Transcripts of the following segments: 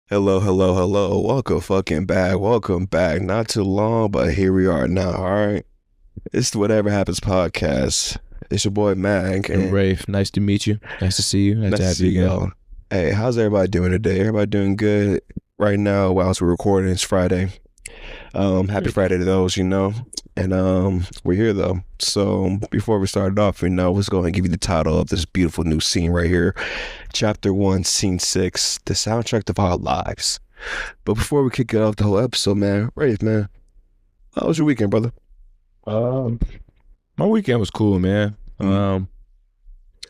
Hello, hello, hello. Welcome fucking back. Welcome back. Not too long, but here we are now. All right. It's the Whatever Happens podcast. It's your boy Mag. And And Raef, nice to meet you. Nice to see you. Nice nice to to have see you again. y'all. Hey, how's everybody doing today? Everybody doing good right now whilst we're recording. It's Friday. Happy Friday to those, And we're here though. So before we start off, let's go ahead and give you the title of this beautiful new scene right here. Chapter 1, Scene 6, the soundtrack of our lives. But before we kick it off the whole episode, man, Rafe, man, how was your weekend, brother? Um, my weekend was cool, man.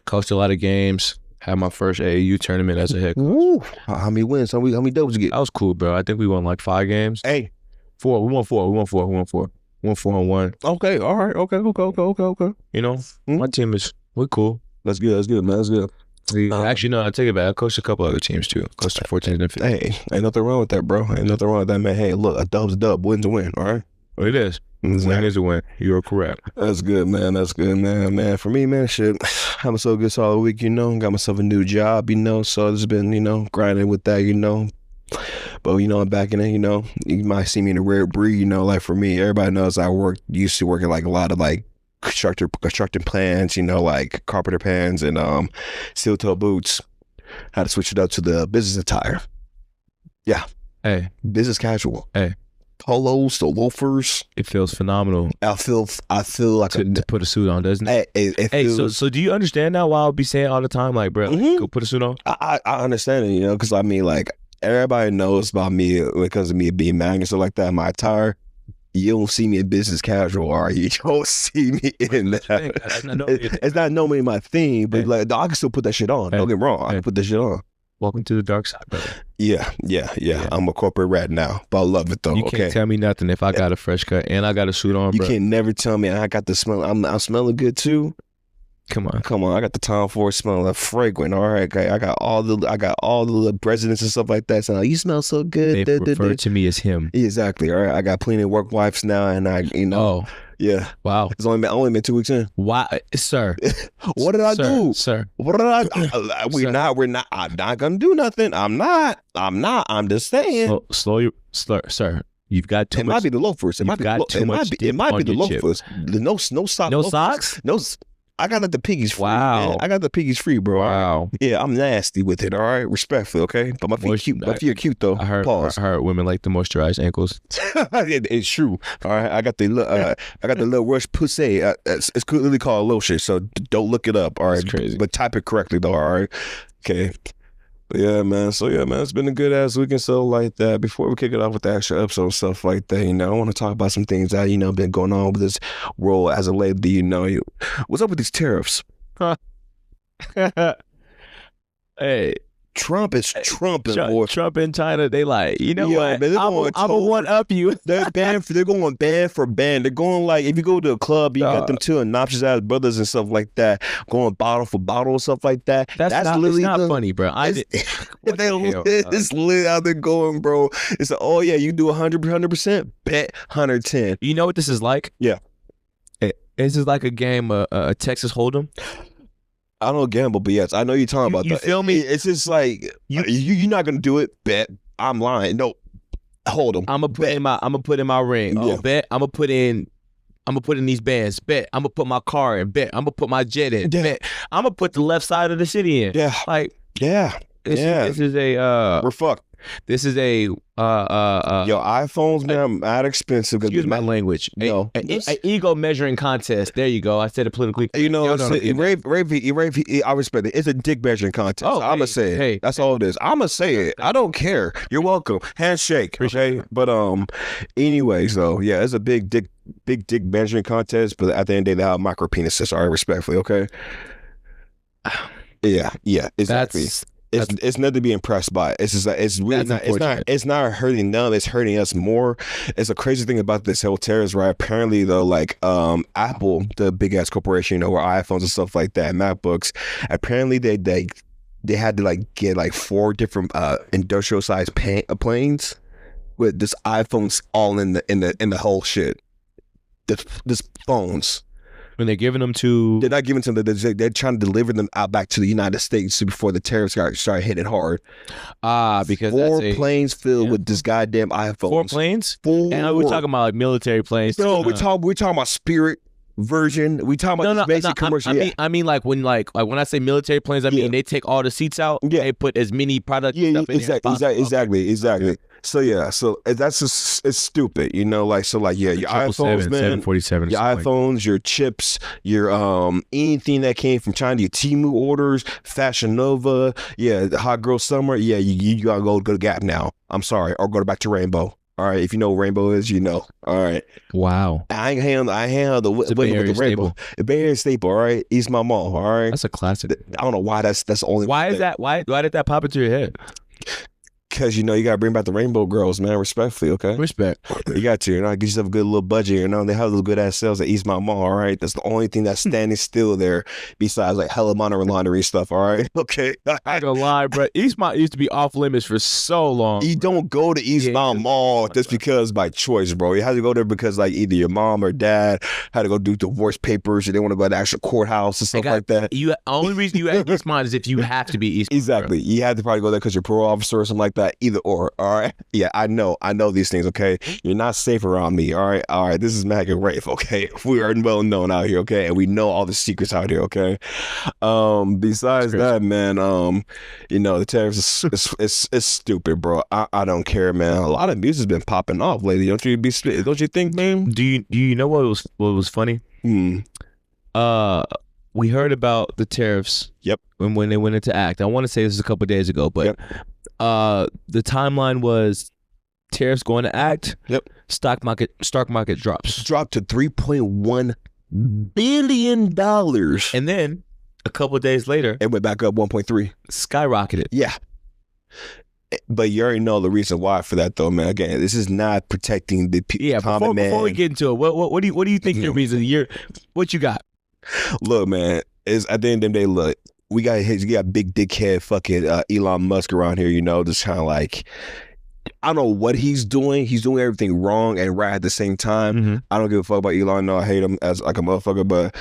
Coached a lot of games. Had my first AAU tournament as a head coach. Woo. How many wins? How many dubs you get? That was cool, bro. I think we won like 5 games. Hey. 4. We won 4. We won 4. We won 4. We won 4 on 1. Okay, all right. Okay. You know, my team we're cool. That's good, man. That's good. Actually, no, I take it back. I coached a couple other teams too. Coached 14 and 15. Hey, ain't nothing wrong with that, bro. Ain't nothing wrong with that, man. Hey, look, a dub's a dub, win's a win, all right? Well, it is. Win is a win. You're correct. That's good, man. That's good, man. Man, for me, man, shit, having so good solid week, got myself a new job, so it's been, grinding with that, But, I'm back in it, you might see me in a rare breed, like for me, everybody knows used to working like a lot of like constructing plans, like carpenter pans and steel toe boots. Had to switch it up to the business attire. Yeah. Hey. Business casual. Hey. Polos, the loafers. It feels phenomenal. I feel like to put a suit on, doesn't it? Hey, so do you understand now why I'll be saying all the time, like, bro, go put a suit on? I understand it, because I mean, like, everybody knows about me because of me being mad and stuff like that. My attire, you don't see me in business casual, or you don't see me in that. It's not normally my thing, but like, I can still put that shit on. Don't get me wrong, I can put that shit on. Welcome to the dark side, brother. Yeah. I'm a corporate rat now, but I love it though. You can't tell me nothing if I got a fresh cut and I got a suit on, bro. You can never tell me I got the smell. I'm smelling good too. Come on. I got the Tom Ford smell, like fragrant. All right, okay. I got all the presidents and stuff like that. So you smell so good. They refer to me as him. Exactly. All right. I got plenty of work wives now, and Oh. Yeah. Wow. It's only been 2 weeks in. Why, sir? What did I do, sir? What did I do? We're not. I'm not gonna do nothing. I'm not. I'm just saying. Sir. You've got too much. It might be the loafers. It might be the loafers. No sock. No loafers. socks. No. I got the piggies free. Wow. Man. I got the piggies free, bro. Wow. Right? Yeah, I'm nasty with it, all right? Respectfully, okay? But my feet cute. My feet are cute, though. I Pause. heard women like the moisturized ankles. It's true. All right? I got the little Rush Pussy. It's clearly called lotion, so don't look it up, all right? That's crazy. But type it correctly, though, all right? Okay. But yeah, man. So yeah, man, it's been a good ass weekend. So like that. Before we kick it off with the actual episode and stuff like that, I want to talk about some things that been going on with this world as of late. What's up with these tariffs? Hey, Trump is trumping, boy. Trump and China, they like, what? Man, I'm a one up you. They're going ban for ban. They're going like, if you go to a club, you got them two obnoxious ass brothers and stuff like that, going bottle for bottle and stuff like that. That's literally not funny, bro. It's lit out there going, bro. It's like, oh yeah, you do 100%, bet 110. You know what this is like? Yeah. This is like a game, a Texas Hold'em. I don't gamble, but yes, I know you're talking about that. You feel me? It's just like you're not gonna do it. Bet I'm lying. No, hold them. I'm gonna put in my ring. Oh, bet I'm gonna put in these bands. Bet I'm gonna put my car in. Bet I'm gonna put my jet in. Yeah. Bet I'm gonna put the left side of the city in. Yeah, like This is a we're fucked. This is a Yo, iPhones, man, I'm mad expensive. Excuse my language. No, an ego measuring contest. There you go. I said it politically. Rafe, I respect it. It's a dick measuring contest. Oh, I'm gonna say it. Hey, that's all it is. I'm gonna say it. I don't care. You're welcome. Handshake. Okay, but anyways, though, yeah, it's a big dick measuring contest. But at the end of the day, they have micro penises. All right, respectfully, okay. Yeah, exactly. It's nothing to be impressed by. It's just it's really not. It's not hurting them. It's hurting us more. It's a crazy thing about this whole terrorist, right? Apparently, though, like Apple, the big ass corporation, or iPhones and stuff like that, MacBooks. Apparently, they had to like get like 4 different industrial sized planes with this iPhones all in the whole shit. This phones. When they're giving them to... They're not giving to them. They're trying to deliver them out back to the United States before the tariffs started hitting hard. Because 4 planes filled with this goddamn iPhones. 4 planes? 4. And we're talking about like military planes. No, we're talking about Spirit version. We talking about basic commercial. I mean like when I say military planes, I mean they take all the seats out. Yeah. They put as many products. Exactly. So that's just, it's stupid, you know. Like your iPhones, man, 747, your iPhones, your chips, your anything that came from China, your Temu orders, Fashion Nova, the Hot Girl Summer, you gotta go to Gap now. I'm sorry, or go back to Rainbow. All right, if you know what Rainbow is, you know. All right. Wow. I handle the with the Rainbow. The Bay Area staple. All right, East my Mall. All right. That's a classic. I don't know why that's the only. Why is that? Why did that pop into your head? Because, you know, you got to bring back the Rainbow Girls, man, respectfully, okay? Respect. You got to, you know, get yourself a good little budget, you know, they have those good ass sales at East Mount Mall, all right? That's the only thing that's standing still there besides like hella laundry stuff, all right? Okay. I ain't gonna lie, bro. East Mount used to be off limits for so long. You don't go to East Mount Mall just because by choice, bro. You have to go there because like either your mom or dad had to go do divorce papers or they want to go to the actual courthouse and stuff like that. Only reason you at East Mount is if you have to be East Mount. Exactly. Bro. You have to probably go there because you're a parole officer or something like that. Either or. All right. Yeah, I know these things. Okay, you're not safe around me. All right. This is Mac and Raef. Okay, we are well known out here. Okay, and we know all the secrets out here. Okay. Besides that, man, you know the tariffs is stupid, bro. I don't care, man. A lot of music's been popping off lately. Don't you think, man? Do you know what was funny? We heard about the tariffs. Yep. When they went into act. I want to say this was a couple of days ago, but. Yep. The timeline was tariffs going to act. Yep. Stock market drops. Dropped to $3.1 billion. And then a couple of days later, it went back up 1.3. Skyrocketed. Yeah. But you already know the reason why for that, though, man. Again, this is not protecting the common man. Before we get into it, what do you think your reason? What you got? Look, man. Is at the end of the day, look. You got big dickhead fucking Elon Musk around here, you know, just kind of like, I don't know what he's doing. He's doing everything wrong and right at the same time. Mm-hmm. I don't give a fuck about Elon. No, I hate him as like a motherfucker, but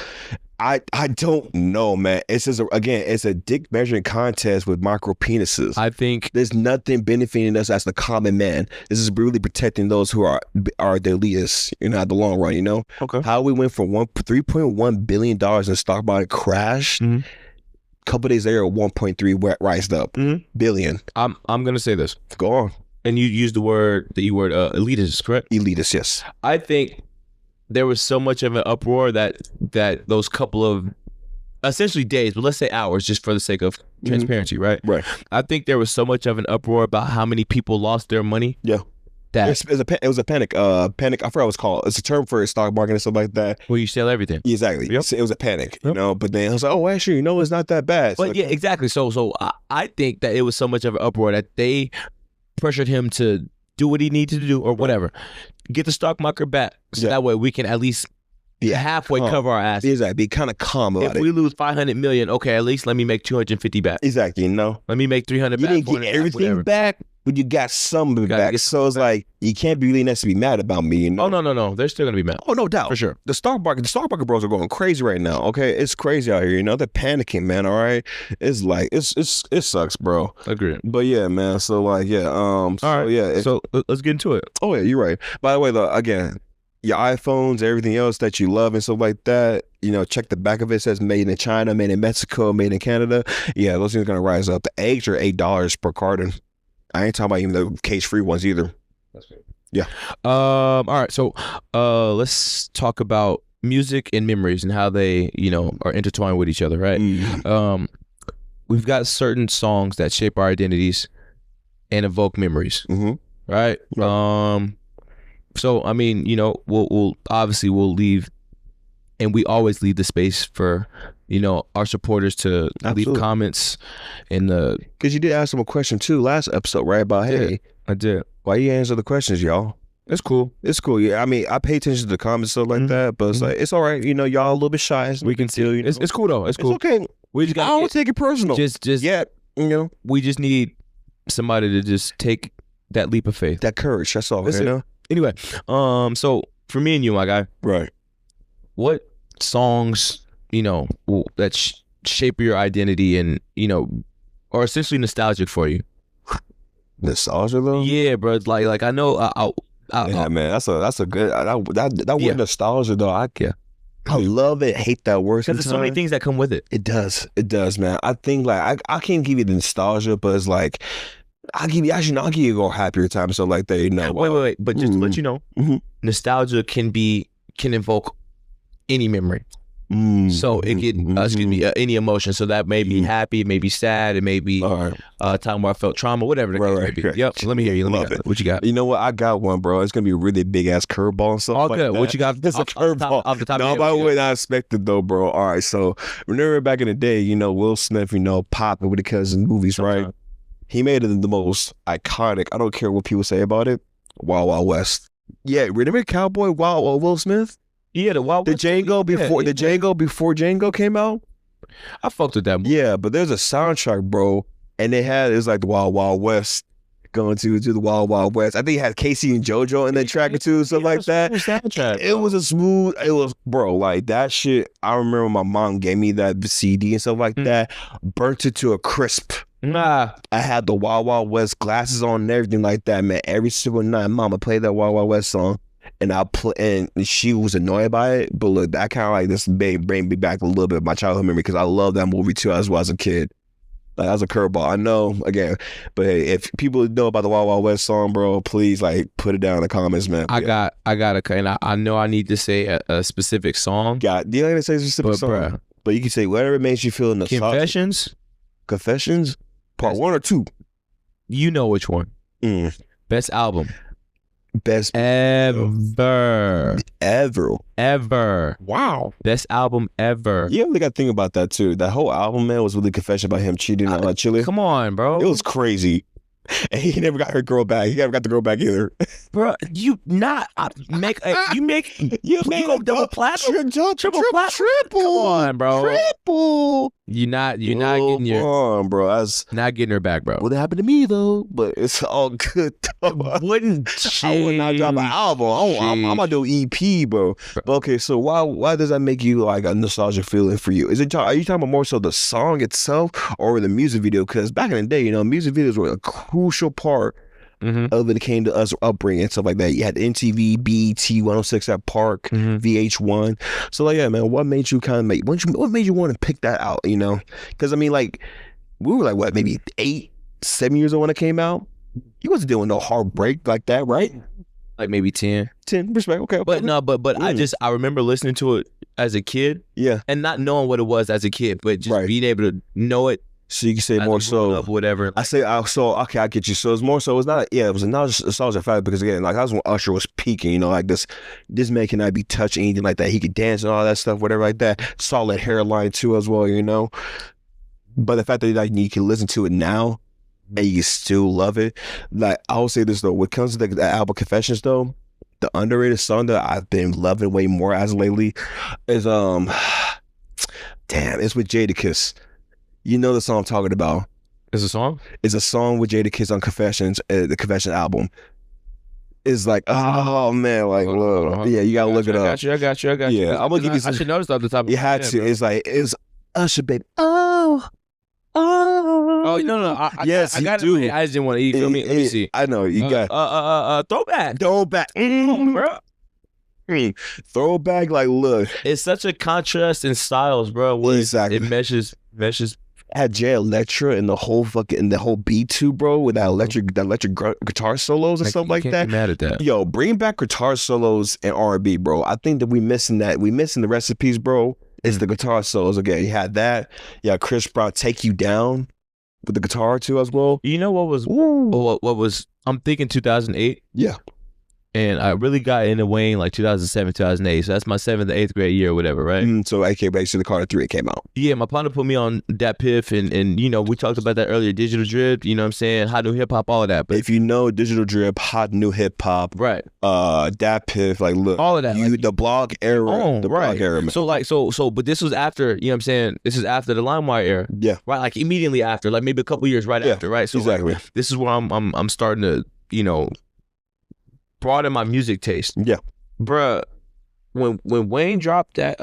I don't know, man. It's just, it's a dick measuring contest with micro penises. I think there's nothing benefiting us as the common man. This is really protecting those who are the elitists, you know, at the long run, you know? Okay. How we went from $3.1 billion in the stock market crashed. Mm-hmm. Couple days later, 1.3 rised up billion. I'm gonna say this. Go on. And you used the word elitist, correct? Elitist, yes. I think there was so much of an uproar that those couple of essentially days, but let's say hours, just for the sake of transparency, right? Right. I think there was so much of an uproar about how many people lost their money. Yeah. It was a panic. Panic. I forgot what it's called. It's a term for stock market and stuff like that. Where you sell everything. Exactly. Yep. It was a panic, you know. But then I was like, oh, actually, you know, it's not that bad. But yeah, exactly. So I think that it was so much of an uproar that they pressured him to do what he needed to do or whatever, get the stock market back, so that way we can at least halfway cover our asses. Exactly. Be kind of calm about it. If we lose 500 million, okay, at least let me make 250 back. Exactly. You know, let me make 300 back. You didn't get everything back, but you got some of it back. So it's like you can't be really necessarily mad about me. You know? Oh no, they're still gonna be mad. Oh, no doubt, for sure. The stock market bros are going crazy right now. Okay, it's crazy out here. You know, they're panicking, man. All right, it's like it sucks, bro. Agreed. But yeah, man. So like, yeah. All right. Yeah. So let's get into it. Oh yeah, you're right. By the way, though, again, your iPhones, everything else that you love and stuff like that, you know, check the back of it. It says made in China, made in Mexico, made in Canada. Yeah, those things are going to rise up. The eggs are $8 per carton. I ain't talking about even the cage-free ones either. That's great. Yeah. All right. So let's talk about music and memories and how they, you know, are intertwined with each other, right? Mm-hmm. We've got certain songs that shape our identities and evoke memories, right? So, I mean, you know, we'll leave, and we always leave the space for, you know, our supporters to leave comments in the... Because you did ask them a question, too, last episode, right? About, hey, I did. Why you answer the questions, y'all? It's cool. It's cool. Yeah, I mean, I pay attention to the comments and stuff like that, but it's like, it's all right. You know, y'all a little bit shy. We can still, you know? It's cool, though. It's cool. It's okay. We just I don't take it personal. Just yet, you know? We just need somebody to just take that leap of faith. That courage. That's all. You know? Anyway, so for me and you, my guy, right? What songs, that shape your identity and, are essentially nostalgic for you? Nostalgia though? Yeah, bro. Like I know. Yeah, man, that's a good that Yeah. word nostalgia though. I love it, hate that word Because there's so many sometimes. things that come with it. It does, man. I think like I can't give you the nostalgia, but it's like I'll give you a happier time and stuff like that. Wait. But just to let you know, Mhm. nostalgia can invoke any memory. So it could, excuse me, any emotion. So that may be happy, it may be sad, it may be All right. a time where I felt trauma, whatever the case may be. Right. Yep. Let me hear you. Love it. What you got? You know what? I got one, bro. It's gonna be a really big ass curveball and stuff All like good. that. What you got? It's a curveball. Off the top No, of your by head, the what way, you not expected though, bro. All right, so remember back in the day, Will Smith, popping with the cousin movies, right? He made it the most iconic. I don't care what people say about it. Wild Wild West. Yeah, remember Cowboy Will Smith? Yeah, the Wild The West Django movie? before Yeah. before Django came out. I fucked with that movie. Yeah, but there's a soundtrack, bro, and it's like the Wild Wild West going to the Wild Wild West. I think it had Casey and JoJo in that track or two, stuff like that. Soundtrack, It was bro, like that shit. I remember my mom gave me that CD and stuff like that, burnt it to a crisp. Nah. I had the Wild Wild West glasses on and everything like that, man. Every single night, mama played that Wild Wild West song. And and she was annoyed by it, but look, that kind of like this bring me back a little bit of my childhood memory because I love that movie too as well as a kid. Like as a curveball, I know again, but hey, if people know about the Wild Wild West song, bro, please like put it down in the comments, man. I got and I know I need to say a specific song. Do you like to say a specific song? Bruh, But you can say whatever makes you feel nostalgic. Confessions, part 1 or 2. You know which one? Best album. Best ever. Wow. Best album ever. Yeah, we got to think about that too. That whole album, man, was really confession about him cheating on Chile. Come on, bro. It was crazy. And he never got her girl back. He never got the girl back either. Bro, you go double platinum, triple platinum. Come on, bro. Triple. You're not getting your. Come on, bro. Not getting her back, bro. Well, that happened to me though, but it's all good. I would not drop an album. I'm gonna do EP, bro. But okay, so why does that make you like a nostalgic feeling for you? Are you talking about more so the song itself or the music video? Because back in the day, music videos were a crucial part of it came to us upbringing and stuff like that. You had MTV, BET, 106 at Park, VH1. So like, yeah, man, what made you what made you want to pick that out? Because I mean, like, we were like what, maybe 8, 7 years old when it came out. You wasn't doing no heartbreak like that, right? Like maybe 10. Respect. Okay. But no, but I remember listening to it as a kid. Yeah. And not knowing what it was as a kid, but just being able to know it. So you can say more so whatever. I get you. So it's more so it's not it was not just a nostalgia factor because again, like that was when Usher was peaking, like this man cannot be touched, anything like that. He could dance and all that stuff, whatever like that. Solid hairline too as well, But the fact that like you can listen to it now and you still love it. Like I will say this though, when it comes to the album Confessions though, the underrated song that I've been loving way more as lately is it's with Jadakiss. You know the song I'm talking about. It's a song? It's a song with Jadakiss on Confessions, the Confession album. It's like, oh man, like, look. Yeah, you gotta look it up. I got you. Yeah, I'm gonna give you some. I should notice off the top of you had to. Bro. It's like, it's Usher, baby. Oh, no. Yes, I got do. it. I just didn't want to eat. Let me see. I know, you got Throwback. Bro. Throwback, like, look. It's such a contrast in styles, bro. Exactly. It meshes. Had Jay Electra and the whole beat too, bro, with that electric guitar solos and stuff like that. Can't be mad at that. Yo, bring back guitar solos and R&B, bro. I think that we missing the recipes, bro. Is the guitar solos again? You had that. Yeah, Chris Brown Take You Down with the guitar too as well. You know what was? What was? I'm thinking 2008. Yeah. And I really got into Wayne like 2007, 2008. So that's my 7th or 8th grade year or whatever, right? So AK basically the Carter 3 came out. Yeah, my partner put me on Dat Piff and we talked about that earlier, Digital Drip, you know what I'm saying? Hot New Hip Hop, all of that. But if you know Digital Drip, Hot New Hip Hop, right. Dat Piff, like look. All of that. The blog era. Blog era, man. So but this was after, you know what I'm saying? This is after the LimeWire era. Yeah. Right, like immediately after, like maybe a couple years after, right? So exactly. Like, this is where I'm starting to, broaden my music taste. Yeah. Bruh, when Wayne dropped that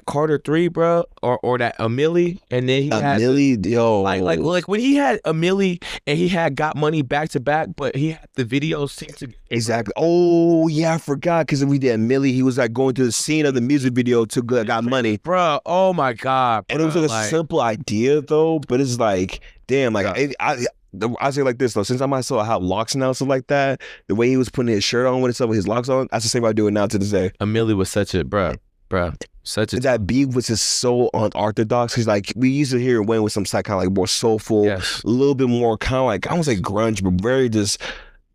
Carter 3, bro, or that A Milli, and then he A had Milli, yo, like when he had A Milli and he had Got Money back to back, but he had the videos synced together. exactly. Oh yeah, I forgot because we did Millie. He was like going to the scene of the music video to Got Money, Bro, oh my God, bro. and it was like a simple idea though, but it's like damn, like I say it like this though, since I myself have locks now, stuff like that, the way he was putting his shirt on with himself with his locks on, that's the same way I do it now to this day. A Milli was such a such a that beat was just so unorthodox. Cause like we used to hear Wayne with some kind of like more soulful, a little bit more kind of like I won't say grunge, but very just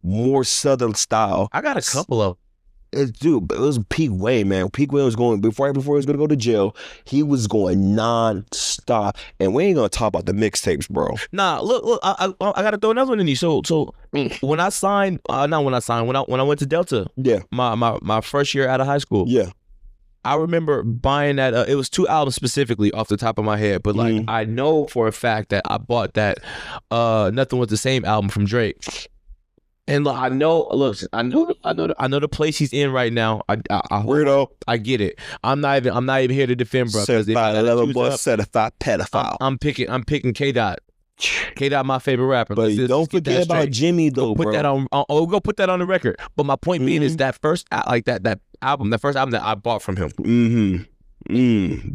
more southern style. I got a couple of. Dude, but it was peak Wayne, man. Peak Wayne was going before he was gonna go to jail. He was going non-stop, and we ain't gonna talk about the mixtapes, bro. Nah, look, I gotta throw another one in you. So when I signed, not when I signed, when I went to Delta, yeah, my first year out of high school, yeah. I remember buying that. It was 2 albums specifically off the top of my head, but like I know for a fact that I bought that Nothing Was the Same album from Drake. And look, I know the place he's in right now. I Weirdo. I get it. I'm not even here to defend, bro. Certified lover boy, certified pedophile. I'm picking K Dot. K Dot, my favorite rapper. But don't forget about Jimmy though, put bro. That on. Go put that on the record. But my point being is that first that album, the first album that I bought from him.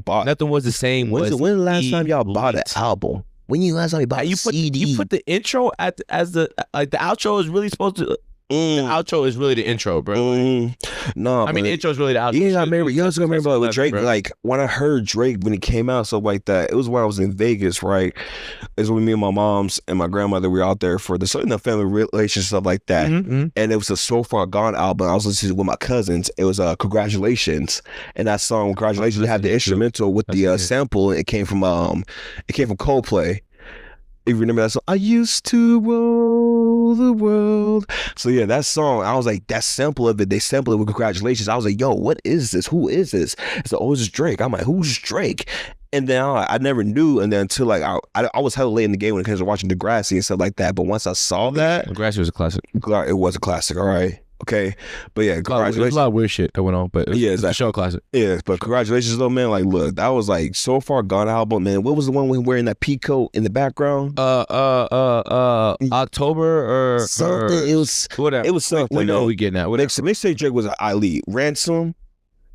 Bought. Nothing Was the Same. When the last time y'all bought an album? When you last time you bought a CD? You put the intro as the outro is really supposed to. The outro is really the intro, bro. No, I mean the intro is really the outro. You also gotta remember like, with Drake, bro. Like when I heard Drake when he came out, stuff like that. It was when I was in Vegas, right? It's when me and my moms and my grandmother were out there for the certain family relations, stuff like that. And it was a So Far Gone album. I was listening to it with my cousins. It was Congratulations, and that song Congratulations had the instrumental with the sample. And it came from Coldplay. If you remember that song, I used to roll the world. So yeah, that song, I was like, that sample of it, they sampled it with Congratulations. I was like, yo, what is this? Who is this? It's like, oh, it's Drake. I'm like, who's Drake? And then I never knew, and then until like I was hella late in the game when it comes to watching Degrassi and stuff like that. But once I saw that, Degrassi was a classic. It was a classic. All right. Okay, but yeah, congratulations. There's a lot of weird shit that went on, but yeah, it's a show classic. Yeah, but congratulations though, man. Like, look, that was like So Far Gone album, man. What was the one when wearing that pea coat in the background? October or something. It was whatever. It was something. We know we getting that. Mixtape Drake was an elite. Ransom.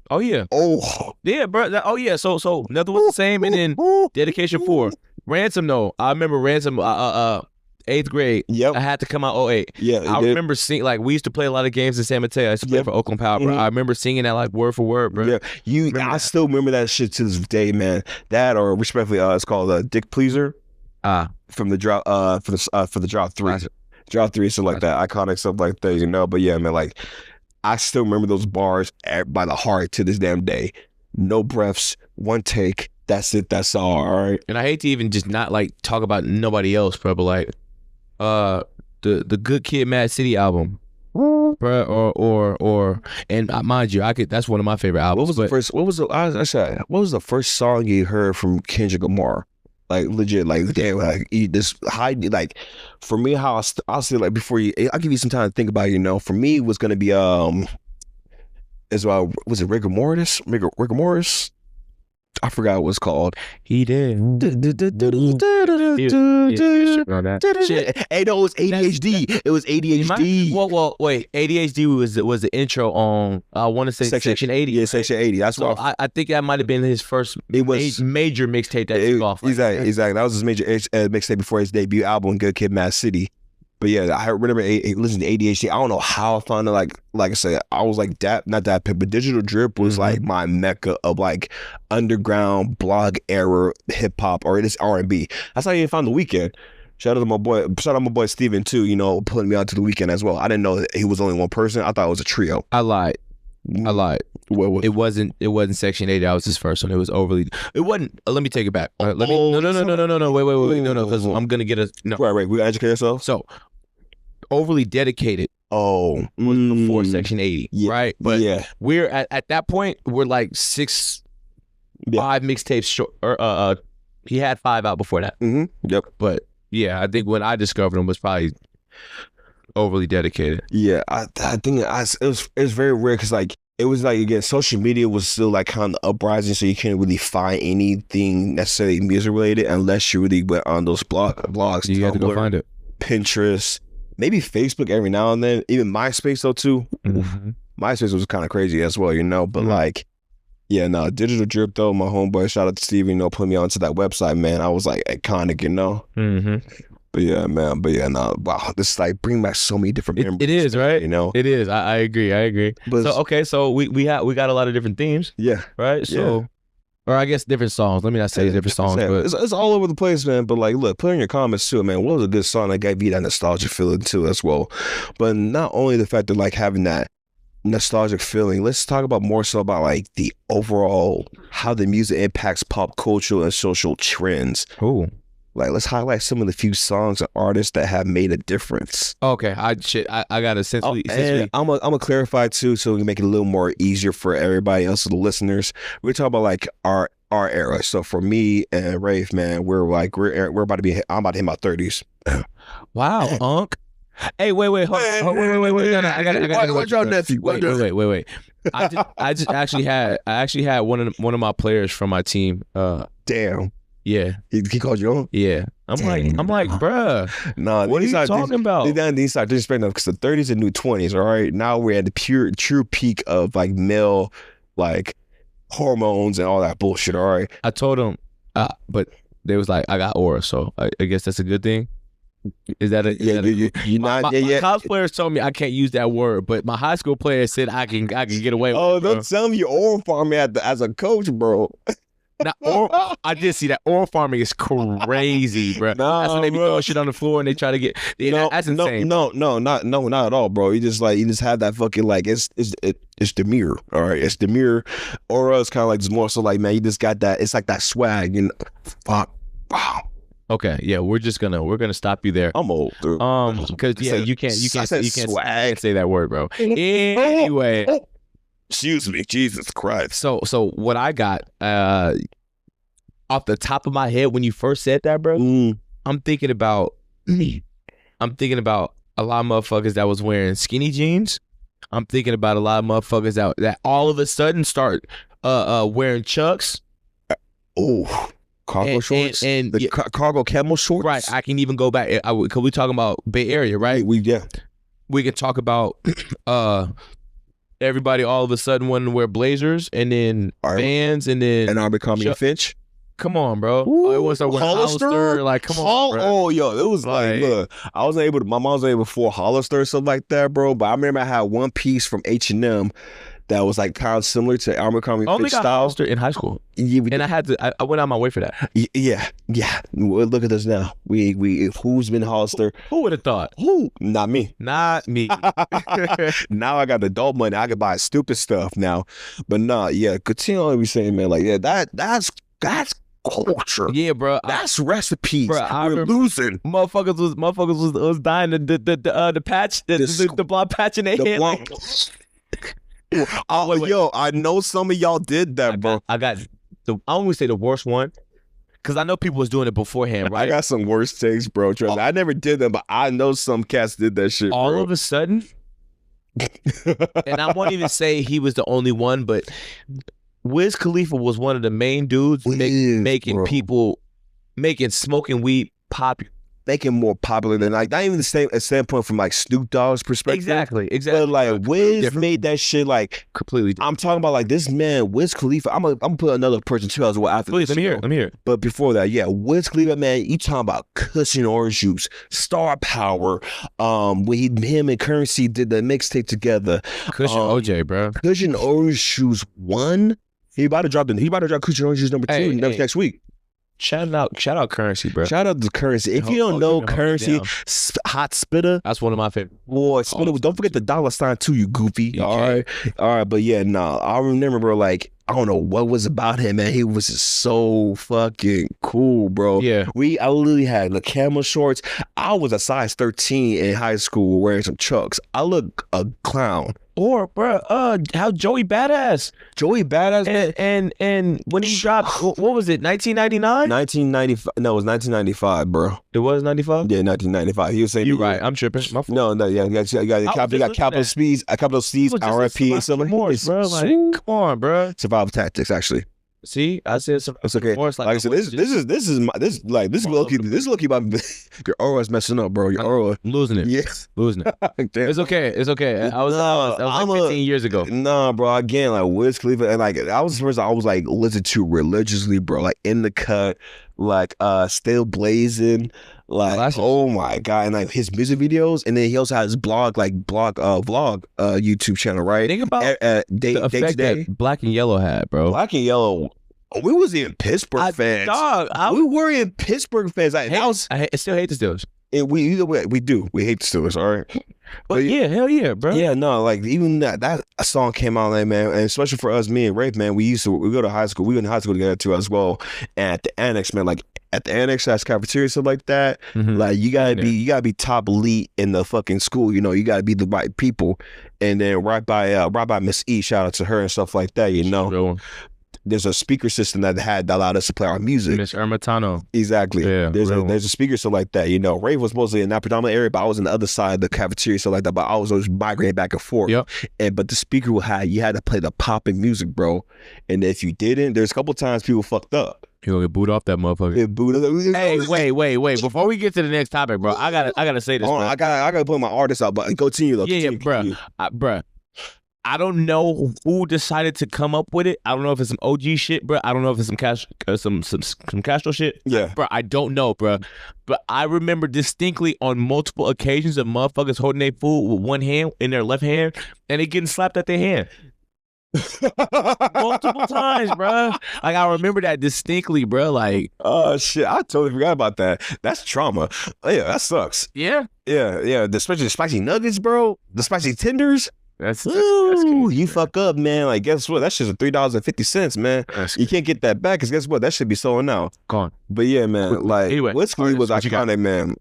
Oh yeah. Oh yeah, bro. Oh yeah. So Nothing Was the Same, and then Dedication 4. Ransom though. I remember Ransom. 8th grade. Yep. I had to come out 08. Yeah. I remember singing, like, we used to play a lot of games in San Mateo. I used to play for Oakland Power, bro. I remember singing that like word for word, bro. Yeah. I still remember that shit to this day, man. That, or respectfully, it's called Dick Pleaser. From the drop for the drop 3. Classic. Drop 3, stuff like that. Iconic stuff like that, you know. But yeah, man, like I still remember those bars by the heart to this damn day. No breaths, one take. That's it. That's all right. And I hate to even just not like talk about nobody else, bro, but like the Good Kid, Mad City album, bro, or and mind you, that's one of my favorite albums. What was the first song you heard from Kendrick Lamar? Like legit, like damn, like this high, like for me, how I'll say like before I'll give you some time to think about it, you know. For me, it was gonna be as well. Was it Rigor Mortis? Rigor Mortis? I forgot what it's called. He did. Hey, no, it was ADHD. It was ADHD. Well, wait. ADHD was the intro on. I want to say Section 80. Yeah, Section 80. That's so what I think that might have been his first. Major mixtape that took off. Exactly. That was his major mixtape before his debut album, Good Kid, Mad City. But yeah, I remember listening to ADHD. I don't know how I found it. Like I said, I was like not that, but Digital Drip was like my mecca of like underground blog era hip hop, or it is R&B. That's how you found The Weeknd. Shout out to my boy Steven too. You know, putting me out to The Weeknd as well. I didn't know that he was only one person. I thought it was a trio. I lied. It wasn't Section 80. That was his first one. It was overly. It wasn't. Let me take it back. No. Wait. No. Because I'm gonna get no. Right. We gotta educate ourselves. So, Overly Dedicated. Was before Section 80. Yeah, right. But we're at that point. We're like 5 mixtapes short. He had 5 out before that. Yep. But yeah, I think when I discovered him was probably Overly Dedicated. Yeah, I think it was very rare because like it was like, again, social media was still like kind of uprising, so you can't really find anything necessarily music related unless you really went on those blogs, You had to go Tumblr, find it. Pinterest, maybe Facebook every now and then, even MySpace though too. Mm-hmm. MySpace was kind of crazy as well, you know, but like, yeah, no, Digital Drip though, my homeboy, shout out to Steve, you know, put me onto that website, man. I was like iconic, you know. Mm-hmm. But yeah, man. But yeah, no. Wow, this is like bring back so many different memories. It is, right? You know, it is. I agree. I agree. But so okay, so we got a lot of different themes. Yeah. Right. So, or I guess different songs. Let me not say different songs, but it's all over the place, man. But like, look, put in your comments too, man. What was a good song that gave you that nostalgic feeling too, as well? But not only the fact that like having that nostalgic feeling, let's talk about more so about like the overall how the music impacts pop culture and social trends. Ooh. Like, let's highlight some of the few songs and artists that have made a difference. Okay, I got to I'm gonna clarify too, so we can make it a little more easier for everybody else, the listeners. We're talking about like our era. So for me and Raef, man, we're about to be. I'm about to hit my 30s. Wow, Unc. Hey, wait, wait. No, I got. What's your nephew? Wait. I actually had one of my players from my team. Damn. Yeah, he called you on. Yeah, I'm like, bruh. Nah, what are you talking about? They start disrespecting because the 30s and new 20s. All right, now we're at the true peak of like male, like hormones and all that bullshit. All right. I told them, but they was like, I got aura, so I guess that's a good thing. Is that a my college players told me I can't use that word, but my high school players said I can get away with it. Oh, don't tell me you oral farming as a coach, bro. Now, I did see that oral farming is crazy, bro. Nah, that's when they be throwing shit on the floor and they try to get. That's insane. No, not at all, bro. You just have that fucking like it's the mirror, all right. It's the mirror. Aura is kind of like just more so like, man, you just got that. It's like that swag and fuck. Wow. Okay, yeah, we're gonna stop you there. I'm old, dude. Because you can't say that word, bro. Anyway. Excuse me, Jesus Christ. So what I got off the top of my head when you first said that, bro, I'm thinking about a lot of motherfuckers that was wearing skinny jeans. I'm thinking about a lot of motherfuckers that all of a sudden start wearing Chucks. Oh, cargo shorts and the cargo camel shorts. Right. I can even go back. Cause we talking about Bay Area, right? We can talk about everybody all of a sudden wanting to wear blazers and then Vans and then Abercrombie and Fitch. Come on, bro. It was a Hollister. Like, come on, bro. Oh, yo, it was like, look, my mom was able to afford Hollister or something like that, bro. But I remember I had one piece from H&M that was like kind of similar to Abercrombie and Fitch style. Hollister in high school, and I went out my way for that. Yeah. Look at us now. We who's been Hollister? Who would have thought? Who? Not me. Now I got adult money. I can buy stupid stuff now. But nah, yeah. Continue on be saying, man. Like, yeah, that's culture. Yeah, bro. That's recipes. Bro, we're losing. Motherfuckers was dying the patch, the blonde patch in their head. Yo, I know some of y'all did that, bro. I won't say the worst one, because I know people was doing it beforehand, right? I got some worst takes, bro. Trust me. I never did them, but I know some cats did that shit, all bro. Of a sudden, and I won't even say he was the only one, but Wiz Khalifa was one of the main dudes making smoking weed popular. Making more popular than like not even the same standpoint from like Snoop Dogg's perspective. Exactly. But like Wiz made that shit like completely different. I'm talking about like this man, Wiz Khalifa. I'm gonna put another person too as well after. Please, let me hear it. But before that, yeah, Wiz Khalifa, man, you talking about cushion orange juice, Star Power. When him and Currency did the mixtape together. Cushion OJ, bro. Cushion Orange Juice 1. He about to drop Cushion Orange Juice number 2 next week. Shout out Currency, bro. Shout out to Currency. If you don't know Currency, hot spitter. That's one of my favorite. Boy, spitter. Don't forget the $sign too, you goofy. All right. But yeah, nah. I remember, bro. Like, I don't know what was about him, man. He was just so fucking cool, bro. Yeah. I literally had the camel shorts. I was a size 13 in high school wearing some Chucks. I look a clown. Or, bro, how Joey Badass Joey Badass. and when he dropped, what was it, 1999? 1995. No, it was 1995, bro. It was 95. Yeah, 1995. He was saying You're right. I'm tripping. My fault. No, yeah, you got capital speeds, capital C's, RFP, and stuff like that. Bro, like, come on, bro. Survival tactics, actually. See, I said some. It's okay. Like I said, this is low key about your aura is messing up, bro. Your aura, I'm losing it. yes, Losing it. It's okay. It's okay. That was like 15 years ago. Nah, bro. Again, like Wiz Khalifa, and like I was the person I was like listened to religiously, bro. Like In the Cut, like Still Blazing, like Classics. Oh my god, and like his music videos, and then he also has vlog YouTube channel, right? Think about day the to effect day. that Black and Yellow had, bro. Black and Yellow. We was in Pittsburgh fans. Dog, We were in Pittsburgh fans. Like, I still hate the Steelers. we do. We hate the Steelers, all right? But yeah, hell yeah, bro. Yeah, no, like even that song came out, like, man, and especially for us, me and Raef, man, we go to high school. We went to high school together too as well. And at the annex, man, like at the annex, that's cafeteria, stuff like that. Mhm. Like you gotta be top elite in the fucking school. You know, you gotta be the right people. And then right by Miss E, shout out to her and stuff like that. You know, there's a speaker system that allowed us to play our music. Miss Ermitano. Exactly. Yeah, there's a speaker stuff like that. You know, Raef was mostly in that predominant area, but I was in the other side of the cafeteria, stuff like that. But I was always migrating back and forth. Yep. But the speaker you had to play the popping music, bro. And if you didn't, there's a couple times people fucked up. You'll get booed off that motherfucker. It booed up. Hey, wait. Before we get to the next topic, bro, I gotta say this. Hold on, I gotta put my artist out, but continue though. Yeah, bro. I don't know who decided to come up with it. I don't know if it's some OG shit, bro. I don't know if it's some Castro shit. Yeah, bro. I don't know, bro. But I remember distinctly on multiple occasions of motherfuckers holding their food with one hand in their left hand and they getting slapped at their hand. Multiple times, bro. Like I remember that distinctly, bro. Like, oh shit, I totally forgot about that. That's trauma. Yeah, that sucks. Yeah. Especially the spicy nuggets, bro. The spicy tenders. That's you fuck up, man. Like, guess what? That shit's $3.50, man. You can't get that back because guess what? That should be selling out. Gone. But yeah, man. Like, anyway, Wiz Khalifa was iconic, man.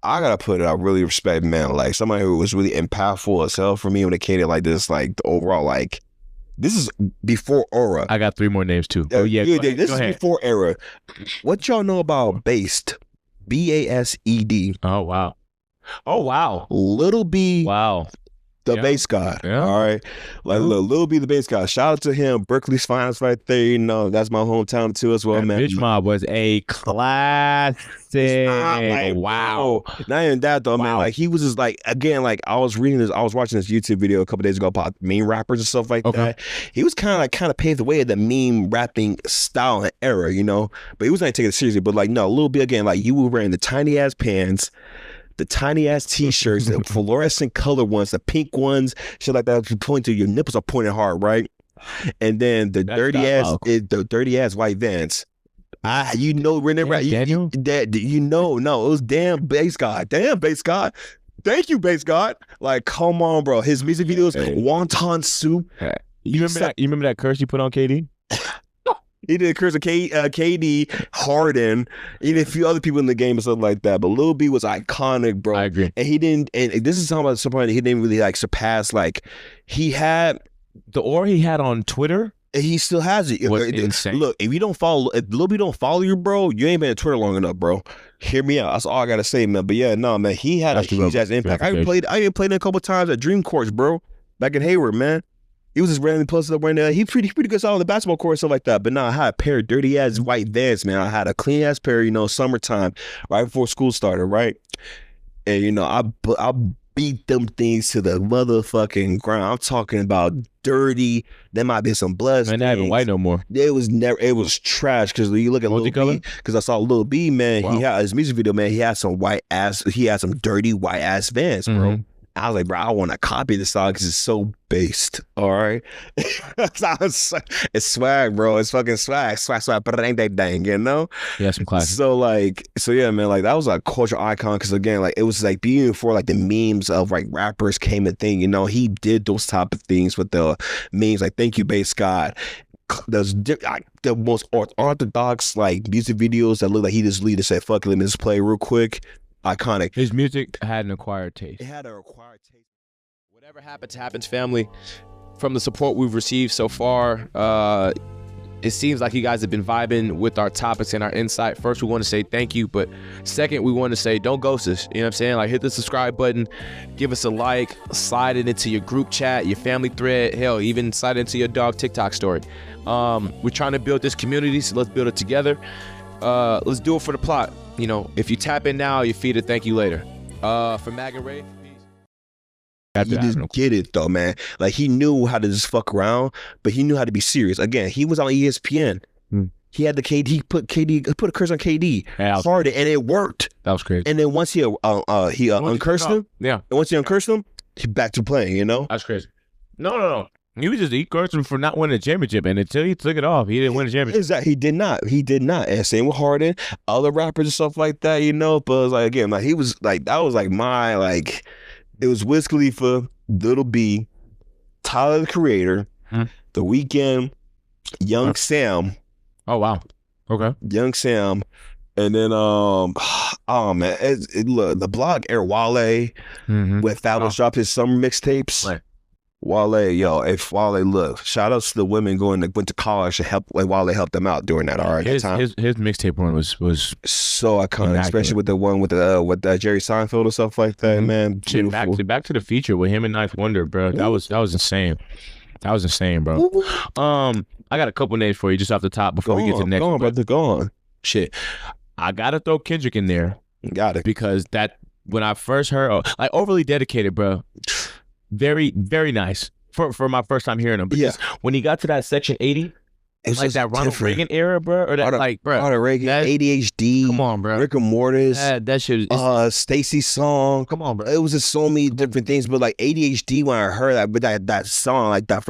I gotta put it. I really respect, man. Like somebody who was really impactful as hell for me when it came to like this, like the overall, like this is before Aura. I got 3 more names too. Oh yeah, this is before Era. What y'all know about Based? BASED. Oh wow. Little B. Wow. The bass god. Yeah. All right. Like Lil B the bass god. Shout out to him. Berkeley's finest right there. You know, that's my hometown too as well, man. Bitch Mob was a classic. Like, wow. Not even that though, man. Like he was just like, again, like I was watching this YouTube video a couple days ago about meme rappers and stuff like that. He was kind of paved the way of the meme rapping style and era, you know. But he was not taking it seriously. But like, no, Lil B again, like you were wearing the tiny ass pants, the tiny ass t-shirts, the fluorescent color ones, the pink ones, shit like that. Point to your nipples are pointing hard, right? And then the dirty ass white Vans. You know, Daniel? No, it was damn bass god. Damn bass god. Thank you, bass god. Like, come on, bro. His music videos, wonton soup. You remember that curse you put on KD? He did a curse of KD, Harden, even a few other people in the game and stuff like that. But Lil B was iconic, bro. I agree. And he didn't. And this is talking about some point he didn't really like surpass. Like he had the aura he had on Twitter. He still has it. Was insane. Look, if Lil B don't follow you, bro, you ain't been on Twitter long enough, bro. Hear me out. That's all I gotta say, man. But yeah, no, man, he had a huge ass impact. I even played him a couple times at Dream Courts, bro, back in Hayward, man. He was just randomly posted up right now. He pretty good on the basketball court and stuff like that. But nah, I had a pair of dirty ass white Vans, man. I had a clean ass pair, you know, summertime, right before school started, right? And you know, I beat them things to the motherfucking ground. I'm talking about dirty. There might be some blood. Man, not even white no more. It was trash because you look at Lil B. Because I saw Lil B, man. Wow. He had his music video, man. He had some dirty white ass Vans, bro. I was like, bro, I want to copy this song because it's so based. All right. It's swag, bro. It's fucking swag. Swag, dang, you know? Yeah, some classics. So yeah, man, like that was a cultural icon because again, like it was like being before like the memes of like rappers came a thing, you know, he did those type of things with the memes like thank you, bass god. The most orthodox like music videos that look like he just said, fuck it, let me just play real quick. Iconic. His music had an acquired taste. It had an acquired taste. Whatever happens, family. From the support we've received so far, it seems like you guys have been vibing with our topics and our insight. First, we want to say thank you, but second, we want to say don't ghost us. You know what I'm saying? Like, hit the subscribe button, give us a like, slide it into your group chat, your family thread, hell, even slide it into your dog TikTok story. We're trying to build this community, so let's build it together. Let's do it for the plot. You know, if you tap in now, you feed a thank you later. For Mag and Raef. He just get it though, man. Like, he knew how to just fuck around, but he knew how to be serious. Again, he was on ESPN. He had the KD, he put a curse on KD hard, and it worked. That was crazy. And then once he uncursed him, and once he uncursed him, he back to playing. You know, that's crazy. No. He cursed him for not winning a championship, and until he took it off, he didn't win a championship. Exactly, he did not. And same with Harden, other rappers and stuff like that. You know, but it was like, again, like, he was like, that was like my like. It was Wiz Khalifa, Little B, Tyler the Creator, The Weeknd, Young Sam. Oh wow, okay. Young Sam, and then oh man, look, the blog Air Wale, with Fabulous dropped his summer mixtapes. Right. Wale, yo, if Wale, look, shout outs to the women went to college to help. Like, Wale helped them out during that time. His mixtape run was so iconic, especially with the one with Jerry Seinfeld and stuff like that, man. Shit, back to the Future with him and Ninth Wonder, bro. That was insane. That was insane, bro. I got a couple names for you just off the top before we get to the next one. Brother, go on. Shit, I gotta throw Kendrick in there. Got it, because that when I first heard, like, Overly Dedicated, bro. Very, very nice for my first time hearing him. Because when he got to that Section 80, it's like that Ronald Reagan era, bro, or that like, bro, Ronald Reagan, ADHD, come on, bro, Rick and Mortis, that shit, Stacy's song, come on, bro. It was just so many different things, but like ADHD, when I heard that, but that song like that,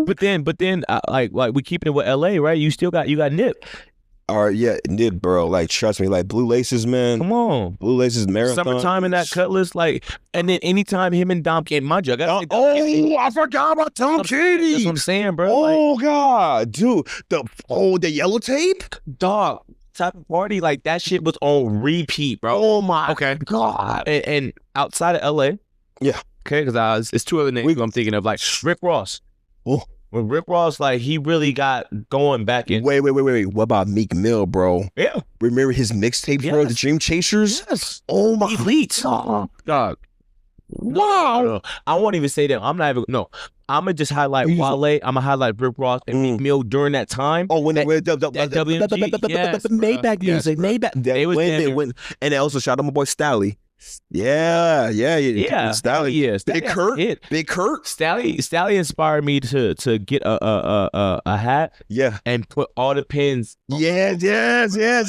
but then, like we keeping it with LA, right? You got Nip. Or Nip, bro. Like, trust me, like Blue Laces, man. Come on, Blue Laces Marathon. Summertime in that Cutlass, like, and then anytime him and Dom came, mind you, I forgot about Tom Katie. That's what I'm saying, bro. Oh God, dude, the yellow tape, dog. Type of party, like, that shit was on repeat, bro. Oh my God. And outside of LA, okay, because it's two other names I'm thinking of, like Rick Ross. Oh. When Rick Ross, like, he really got going back in. Wait. What about Meek Mill, bro? Yeah. Remember his mixtape, bro? The Dream Chasers? Yes. Oh my Elite. God. Wow. No. I won't even say that. I'm not even, no. I'm going to just highlight Wale. I'm going to highlight Rick Ross and Meek Mill during that time. Oh, when that WMG. Yes, Maybach music. Maybach. They was and they also shout out my boy Stally. Yeah. Stally. Big Kurt. Stally inspired me to get a hat. Yeah. And put all the pins. Yes,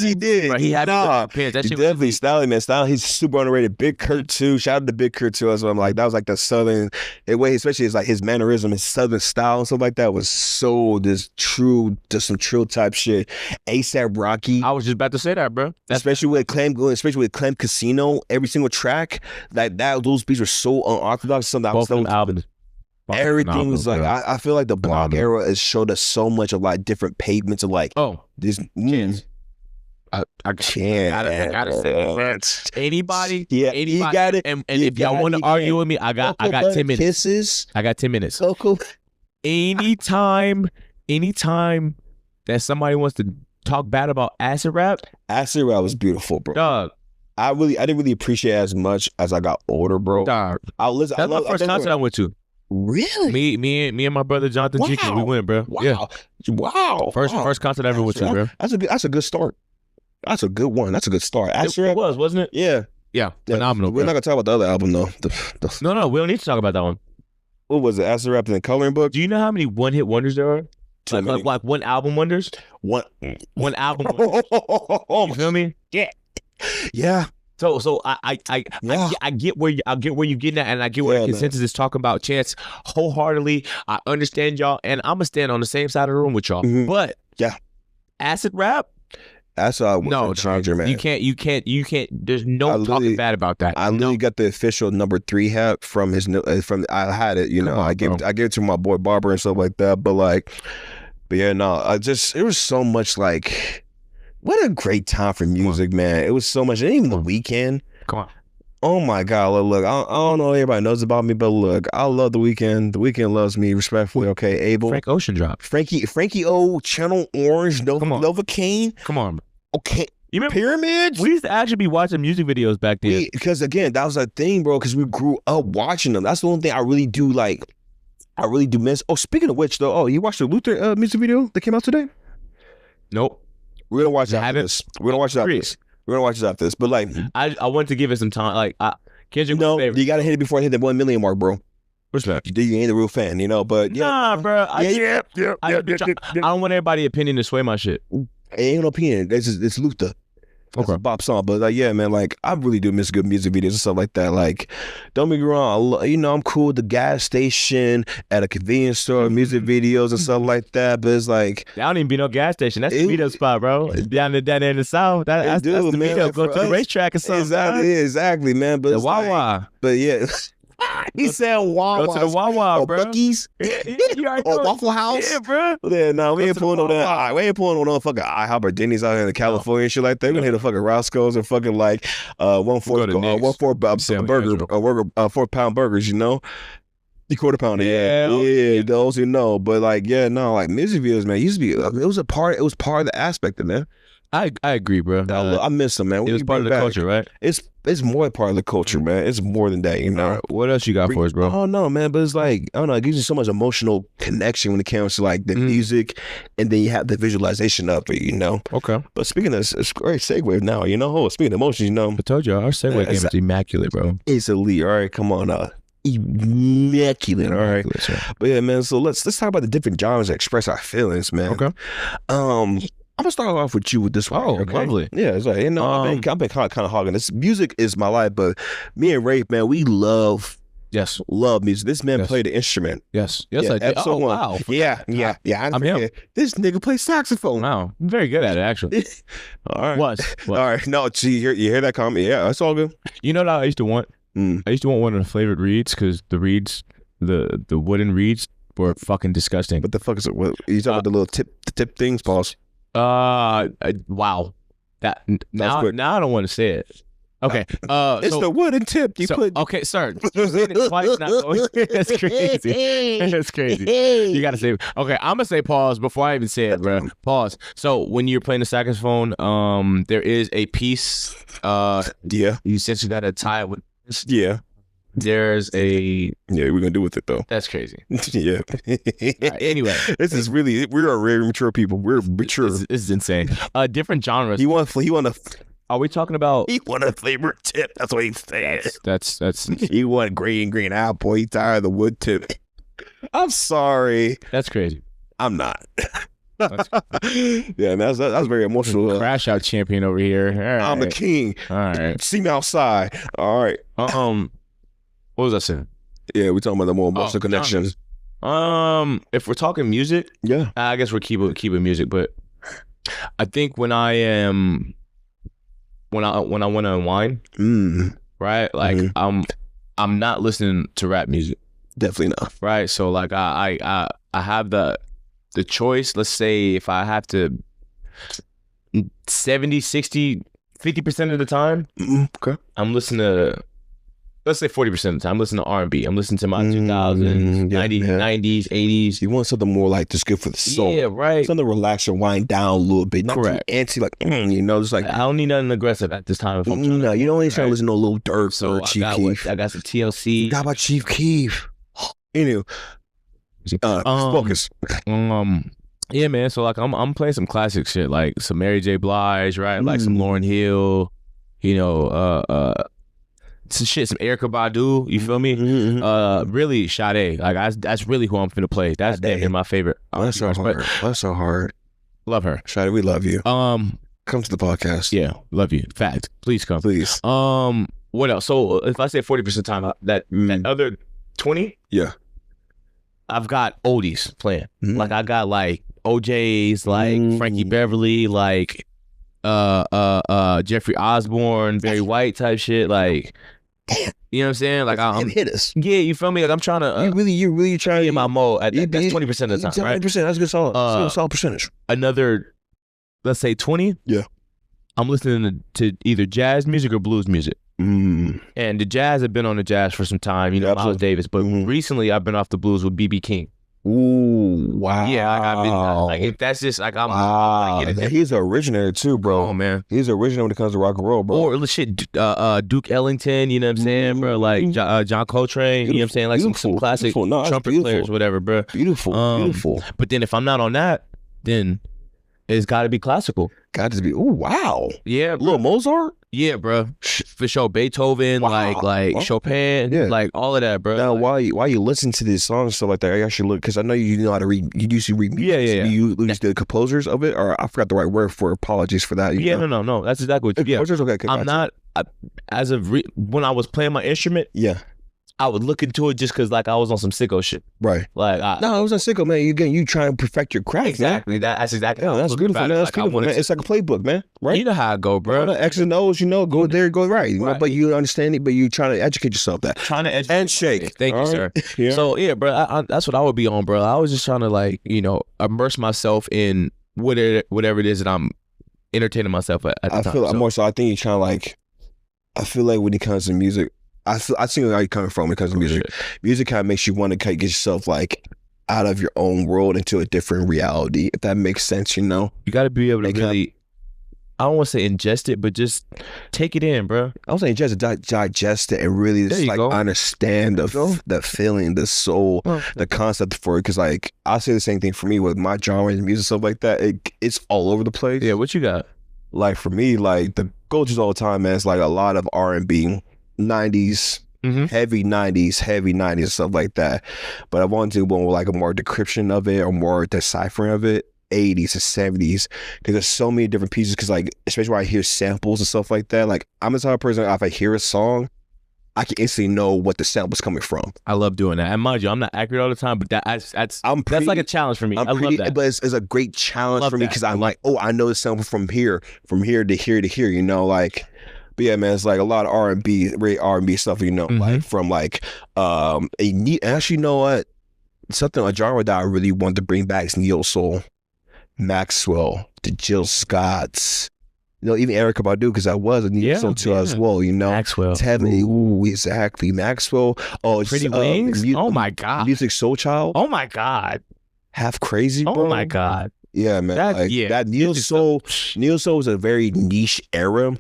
he did. Right, he had pins. That shit definitely Stally, man. Stally, he's super underrated. Big Kurt too. Shout out to Big Kurt too. That's what I'm like. That was like the southern way, especially it's like his mannerism, his southern style and stuff like that was so just some true type shit. ASAP Rocky. I was just about to say that, bro. Especially with Clem Casino, every single track, like that, those beats were so unorthodox. Something both albums. Everything was like, I feel like the blog era has showed us so much of like different pavements of like, this. I gotta say it. Anybody? You got it. And if y'all want to argue with me, I got 10 minutes. Kisses. I got 10 minutes. Coco. Anytime that somebody wants to talk bad about acid rap was beautiful, bro. Dog. I didn't really appreciate it as much as I got older, bro. Dog. That's my first concert I went to. Really? Me and my brother Jonathan Jenkins, we went, bro. Wow. First concert I ever went to, bro. That's a good start. That's a good one. That's a good start. It was, wasn't it? Yeah. Phenomenal. We're not gonna talk about the other album though. No, we don't need to talk about that one. What was it? Acid Rap and the Coloring Book? Do you know how many one-hit wonders there are? Like one album wonders? One album wonders. You feel me? Yeah. So I get where you're getting at, and I get where the consensus is talking about. Chance, wholeheartedly, I understand y'all, and I'm gonna stand on the same side of the room with y'all. But acid rap. That's no changer, man. You can't. There's no talking bad about that. I literally got the official number 3 hat from I had it, I gave it to my boy Barber and stuff like that. But yeah, no, it was so much like, what a great time for music, man. It was so much, and even The Weeknd. Come on. Oh my God, look, I don't know if everybody knows about me, but look, I love The Weeknd. The Weeknd loves me, respectfully, okay? Abel. Frank Ocean dropped. Frankie O, Channel Orange, Nova King. Come on, bro. Okay. You remember Pyramids? we used to actually be watching music videos back then. Because again, that was a thing, bro, because we grew up watching them. That's the only thing I really do like. I really do miss. Oh, speaking of which, though, you watched the Luther music video that came out today? Nope. We're gonna watch it after this. We're gonna watch it after this. We're gonna watch it after this. But like, I want to give it some time. Like, Kendrick, no, you gotta hit it before I hit the 1 million mark, bro. Respect. You ain't a real fan, you know. But yeah, Nah, bro. I don't want everybody's opinion to sway my shit. It ain't no opinion. It's Luther. That's a bop song, but like, yeah, man, like I really do miss good music videos and stuff like that. Like, don't get me wrong, I'm cool with the gas station, at a convenience store, music videos and stuff like that. But it's like, there don't even be no gas station. That's the meetup spot, bro. It's down there in the south. That's the meetup. Like, go to the racetrack or something. Exactly, man. But the Wawa. But yeah. He said Wawa. Go to the Wawa, bro. Buc-ee's. Or Waffle House. Yeah, bro. Yeah, no, we ain't pulling on that. We ain't pulling on no fucking IHOP or Denny's out here in California and shit like that. We're gonna hit the fucking Roscoe's and fucking like 4-pound burgers, you know? The quarter pounder, yeah, those you know. But like, yeah, no, like music videos, man, used to be. It was part of the aspect of man. I agree, bro. I miss them, man. It was part of the culture, right? It's more part of the culture, man. It's more than that, you know. Right, what else you got for us, bro? Oh no, man, but it's like, I don't know, it gives you so much emotional connection when it comes to like the music, and then you have the visualization of it, you know. Okay. But speaking of, it's a great segue now, you know. Speaking of emotions, you know. I told you our segue game is immaculate, bro. It's elite. All right, come on, immaculate. All right, but yeah, man. So let's talk about the different genres that express our feelings, man. Okay. I'm gonna start off with you with this one. Oh, okay? Lovely. Yeah, it's like, you know, I've been kind of hogging this. Music is my life, but me and Raef, man, we love music. This man played an instrument. Yes, I did. Episode 1. Wow. Yeah. I'm him. This nigga plays saxophone. Wow, I'm very good at it, actually. All right. What? All right. No, see, you hear that comment? Yeah, that's all good. You know what I used to want? I used to want one of the flavored reeds because the reeds, the wooden reeds, were fucking disgusting. What the fuck is it? What, you talking about the little tip things? Pause. Wow. Now I don't want to say it. Okay. It's the wooden tip you put. Okay, sir. Saying it twice now. That's crazy. That's crazy. You gotta say. Okay, I'm gonna say pause before I even say it, bro. Pause. So when you're playing the saxophone, there is a piece. Yeah. You essentially gotta tie it with. Yeah. There's a. Yeah, we're gonna do with it though. That's crazy. Yeah. Right, anyway, this is really, we are very mature people. We're mature. This is insane. Different genres. He want a. Are we talking about? He want a flavored tip. That's what he said. That's. He want green apple. He tired of the wood tip. I'm sorry. That's crazy. I'm not. Yeah, man, that's very emotional. Crash out champion over here. Right. I'm the king. All right. See me outside. All right. What was I saying? Yeah, we're talking about the more emotional connections. If we're talking music, yeah, I guess we're keeping music, but I think when I want to unwind, right? Like I'm not listening to rap music. Definitely not. Right. So like I have the choice. Let's say if I have to 70, 60, 50% of the time, okay, I'm listening to, let's say 40% of the time, I'm listening to R&B. I'm listening to my 2000s, 90s, 80s. You want something more like just good for the soul. Yeah, right. Something to relax and wind down a little bit. Not correct. Too antsy, like, you know, just like. I don't need nothing aggressive at this time. No, you don't need to listen to a little Dirk or Chief Keef. I got some TLC. How about Chief Keef? Anyway, focus. Yeah, man. So like I'm playing some classic shit, like some Mary J. Blige, right? Like some Lauryn Hill, you know, some shit, some Erykah Badu. You feel me? Really, Sade. Like that's really who I'm finna play. That's damn my favorite. That's so hard. That's so hard. Love her, Sade. We love you. Come to the podcast. Yeah, love you. Fact. Please come. Please. What else? So if I say 40% time, that other 20, yeah, I've got oldies playing. Like I got like OJ's, like Frankie Beverly, like Jeffrey Osborne, Barry White type shit. Like, you know what I'm saying? Like I'm hit us. Yeah, you feel me? Like I'm trying to. You really trying to in my mode. That's 20% of the time, right? 20%. That's a good solid. That's a solid percentage. Another, let's say 20. Yeah. I'm listening to either jazz music or blues music. And the Jazz have been on the Jazz for some time, you know, Miles Davis. But recently, I've been off the blues with BB King. Ooh, wow. Yeah, I've been like, if that's just like I'm like he's an originator too, bro. Oh man, he's an originator when it comes to rock and roll, bro. Or shit, Duke Ellington, you know what I'm saying, bro? Like John Coltrane, you know what I'm saying? Like some classic trumpet players, whatever, bro. Beautiful. But then if I'm not on that, then it's got to be classical. Got to be. Oh wow. Yeah, bro. Little Mozart. Yeah, bro. For sure, Beethoven, like Chopin, like all of that, bro. Now, while you listen to these songs and stuff like that, I actually look, because I know you know how to read. You usually read music. Yeah. You use the composers of it, or I forgot the right word for. Apologies for that. Yeah, know? No. That's exactly what. Yeah, okay. I'm not. As of when I was playing my instrument. Yeah. I would look into it just because, like, I was on some sicko shit. Right. Like, no, I was on sicko, man. You trying to perfect your craft. Exactly. That's exactly. Yeah, that's beautiful. That's beautiful, man. It's like a playbook, man. Right. You know how I go, bro. X and O's, go there, go right. You know, but you understand it, but you trying to educate yourself. Trying to educate. And shake. Thank you, sir. Yeah. So yeah, bro. That's what I would be on, bro. I was just trying to, like, immerse myself in whatever it is that I'm entertaining myself at the time. I feel more so. I think you're trying to, like. I feel like when it comes to music. I see where you're coming from when it comes to music. Shit. Music kind of makes you want to get yourself, like, out of your own world into a different reality, if that makes sense, You got to be able to really, I don't want to say ingest it, but just take it in, bro. I was saying just digest it and really just, like, understand the feeling, the soul, the concept for it. Because, like, I'll say the same thing for me with my genre and music, stuff like that. It's all over the place. Yeah, what you got? Like, for me, like, the go-tos all the time, man, it's like a lot of R&B. 90s, heavy 90s and stuff like that. But I wanted to go with, like, a more decryption of it or more deciphering of it, 80s and 70s, because there's so many different pieces. Because, like, especially when I hear samples and stuff like that, like, I'm the type of person, if I hear a song, I can instantly know what the sample's coming from. I love doing that. And mind you, I'm not accurate all the time, but that's like a challenge for me. I love that. But it's a great challenge for me, because I'm like, I'm know the sample from here to here to here, like. But yeah, man, it's like a lot of R&B, great R&B stuff, like from like actually, you know what? A genre that I really want to bring back is neo soul, Maxwell, the Jill Scotts, even Erykah Badu, because I was a neo soul too as well, Maxwell. Ooh, exactly, Maxwell. Oh, Pretty Wings. Oh my God. Music Soul Child. Oh my God. Half Crazy, bro. Oh my God. Yeah, man. That neo soul was a very niche era.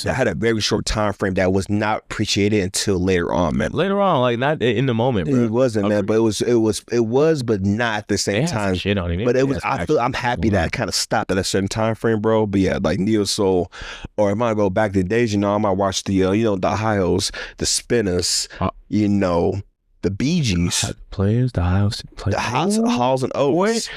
That had a very short time frame that was not appreciated until later on, man. Later on, like, not in the moment, bro. It wasn't, man, but it was, but not at the same time. Shit on it. But it was. I'm happy that it kind of stopped at a certain time frame, bro. But yeah, like neo soul, or I might go back to the days. I might watch the the Hi-Hos, the Spinners, the Bee Gees, players, the Hi-Hos, the Halls and Oates.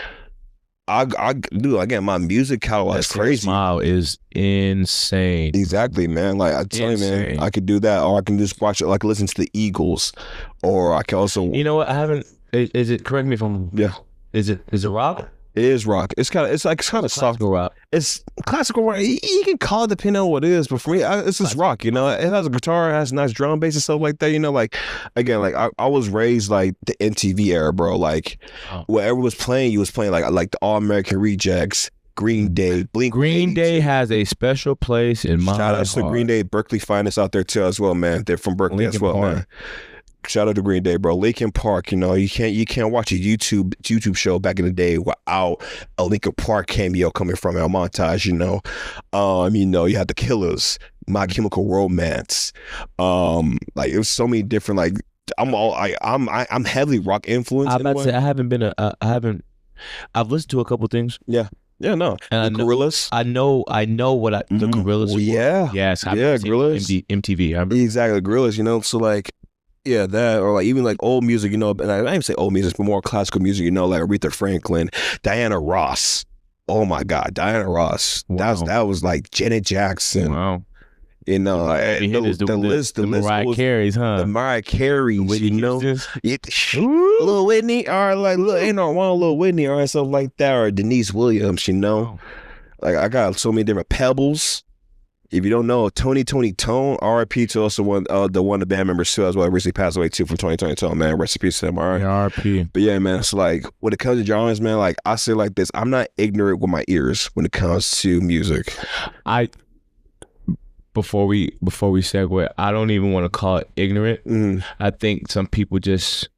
Again, my music catalog is crazy. Smile is insane. Exactly, man. Like, I tell you, man, I could do that, or I can just watch it, like, listen to the Eagles, or I can also. You know what? I haven't. Is it? Correct me if I'm. Yeah. Is it rock? It is rock. It's kind of soft. Classical rock. It's classical rock. You can call it depending on what it is, but for me, it's just rock. It has a guitar, it has a nice drum bass and stuff like that. Like, again, like I was raised like the MTV era, bro. Like, whatever was playing, you was playing like the All American Rejects, Green Day, Blink. Green Day has a special place in my heart. Shout out to Green Day, Berkeley finest out there too as well, man. They're from Berkeley as well, man. Shout out to Green Day, bro. Linkin Park, you can't watch a YouTube show back in the day without a Linkin Park cameo coming from a montage, you had the Killers, My Chemical Romance, like it was so many different, like I'm heavily rock influenced. I'm about to say I've listened to a couple things. Yeah, no. And the Gorillaz. I know what the Gorillaz. Well, yeah. Yes. Gorillaz. MTV. Exactly, Gorillaz. So like. Yeah, that, or like even like old music, and I didn't even say old music, but more classical music, like Aretha Franklin, Diana Ross. Oh my God, Diana Ross. Wow. That was like Janet Jackson. Wow. The list. Mariah Carey's, huh? The Mariah Carey, Lil Whitney, or like Lil Whitney, or something like that, or Denise Williams. Oh. Like I got so many different Pebbles. If you don't know, Tony Tone, R.I.P. to also one of the band members too as well, recently passed away too from 2020, man. Rest in peace to him, all right? R.I.P. But yeah, man, it's like, when it comes to genres, man, like, I say like this, I'm not ignorant with my ears when it comes to music. before we segue, I don't even want to call it ignorant. Mm. I think some people just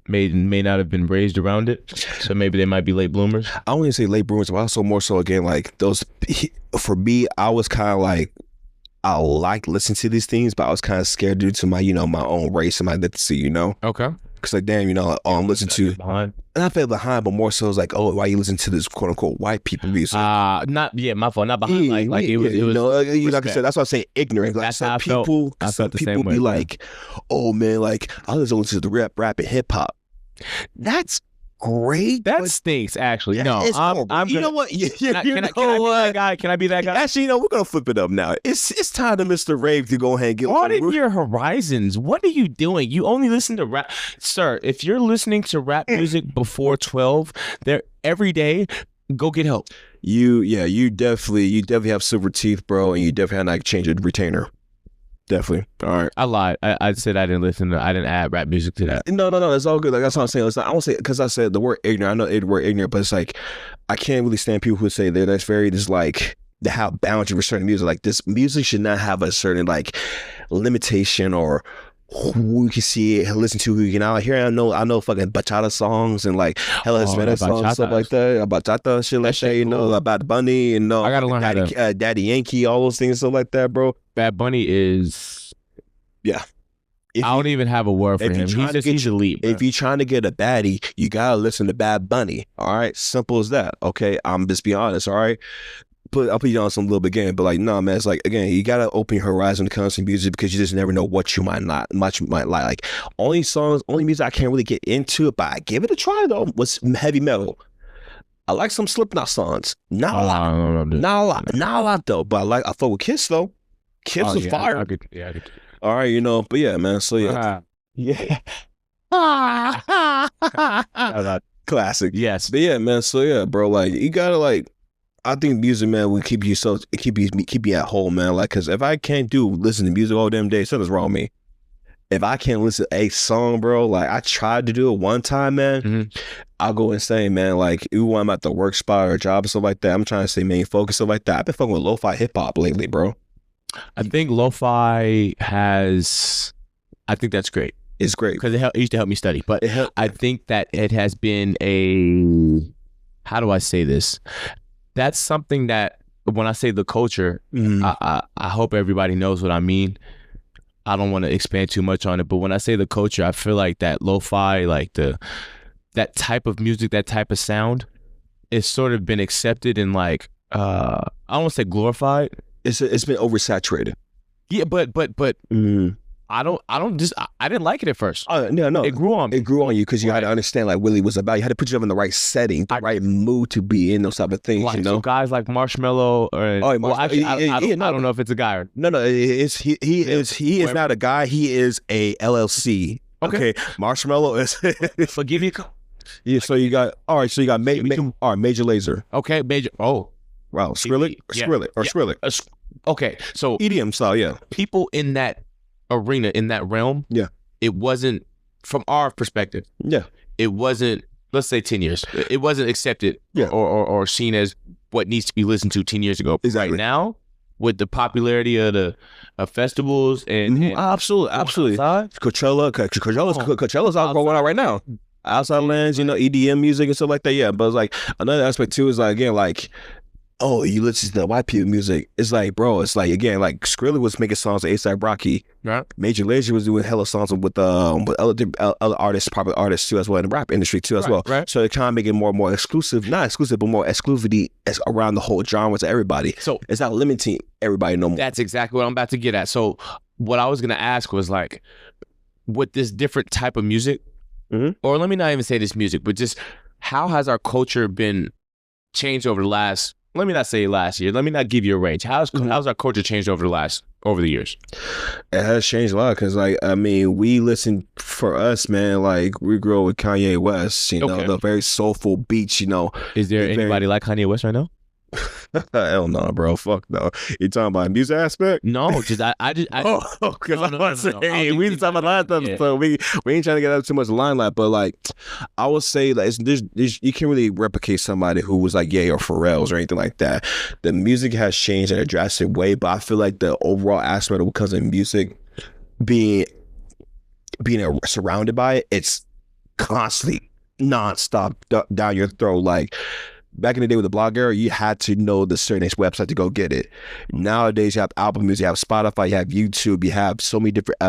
may not have been raised around it, so maybe they might be late bloomers. I don't even say late bloomers, but also more so again like those. For me, I was kind of like I like listening to these things, but I was kind of scared due to my my own race and my ethnicity, Okay. Because like damn, I'm listening to. Behind. And I felt behind, but more so it's like, oh, why you listen to this quote unquote white people music? My fault, not behind. It was like I said, that's why I say ignorant. Like That's some how I felt. people, I some felt the people same be way, like, oh man, like I listen to the rap and hip hop. That's great. That but stinks. Actually, yeah, no. it's horrible. I'm you gonna, know what? can I be that guy? Can I be that guy? Actually, we're gonna flip it up now. It's time to Mr. Raef to go ahead and get Broaden your horizons. What are you doing? You only listen to rap, sir. If you're listening to rap music before 12, there every day, go get help. You definitely have silver teeth, bro, and you definitely had like change a retainer. Definitely. All right. I lied. I said I didn't add rap music to that. No, that's all good. Like that's what I'm saying. It's not, I won't say because I said the word ignorant. I know the word ignorant, but it's like I can't really stand people who say that that's very just like they have boundaries for certain music. Like this music should not have a certain like limitation or who you can see it, listen to, who you can. I know fucking bachata songs and like hella Hispanic songs, stuff like that, bachata shit like that. Cool. About Bunny and I gotta learn Daddy Yankee, all those things, stuff like that, bro. Bad Bunny is. Yeah. I don't even have a word for him. He's elite. Bro. If you're trying to get a baddie, you gotta listen to Bad Bunny. All right, simple as that. Okay, I'm just being honest. All right. I'll put you on some little bit again, but like, no, man, it's like, again, you gotta open your horizon when it comes to music because you just never know what you might like. Like, only music I can't really get into, but I give it a try though, was heavy metal. I like some Slipknot songs. Not a lot though, but I fuck with Kiss though. Kiss is fire. I could. All right, but yeah, man, so yeah. Yeah. Classic. Yes. But yeah, man, so yeah, bro, like, you gotta like, I think music, man, will keep you at home, man. Like, cause if I can't listen to music all damn day, something's wrong with me. If I can't listen to a song, bro, like I tried to do it one time, man, I'll go insane, man. Like, even when I'm at the work spot or job or stuff like that, I'm trying to stay main focus, stuff like that. I've been fucking with lo-fi hip hop lately, bro. I think lo-fi I think that's great. It's great because it used to help me study, but I think that it has been how do I say this? That's something that when I say the culture, I hope everybody knows what I mean. I don't want to expand too much on it, but when I say the culture, I feel like that lo-fi, like that type of music, that type of sound, it's sort of been accepted and like I don't want to say glorified. It's been oversaturated. Yeah, but I didn't like it at first. No, it grew on me. It grew on you because you had to understand like what it was about. You had to put yourself in the right setting, the right mood to be in those type of things. Like, so guys like Marshmello, I don't know if it's a guy or no. He is not a guy. He is a LLC. Okay, Marshmello is. Forgive you. Yeah. So you got Major Lazer. Okay, Major. Oh, wow, Skrillex. Okay, so EDM style. Yeah, people in that arena, in that realm, it wasn't, from our perspective, it wasn't, let's say 10 years, it wasn't accepted or seen as what needs to be listened to 10 years ago. Exactly. Right now, with the popularity of festivals and absolutely Coachella's out going on right now. Outside lands, EDM music and stuff like that. Yeah, but it's like another aspect too is like, again, like, oh, you listen to the white people music. It's like, bro, it's like, again, like Skrilla was making songs with A$AP Rocky. Right. Major Lazer was doing hella songs with other artists, popular artists too, as well, in the rap industry too, as well. Right. So they're trying to make it more and more exclusive, not exclusive, but more exclusivity around the whole genre to everybody. So it's not limiting everybody no more. That's exactly what I'm about to get at. So what I was going to ask was like, with this different type of music, or let me not even say this music, but just how has our culture been changed over the last, let me not say last year, let me not give you a range. How's our culture changed over the years? It has changed a lot because, like, I mean, we listen, for us, man, like, we grew up with Kanye West, the very soulful beats, Is there anybody like Kanye West right now? Hell no, bro. Fuck no. You talking about music aspect? No, just Oh, because no, I was no, no. saying we was talking about last episode. We ain't trying to get out too much limelight, but like I would say like you can't really replicate somebody who was like Ye or Pharrell's or anything like that. The music has changed in a drastic way, but I feel like the overall aspect of what comes in music being surrounded by it, it's constantly nonstop down your throat. Like back in the day with the blog era, you had to know the certain website to go get it. Nowadays, you have Apple Music, you have Spotify, you have YouTube, you have so many different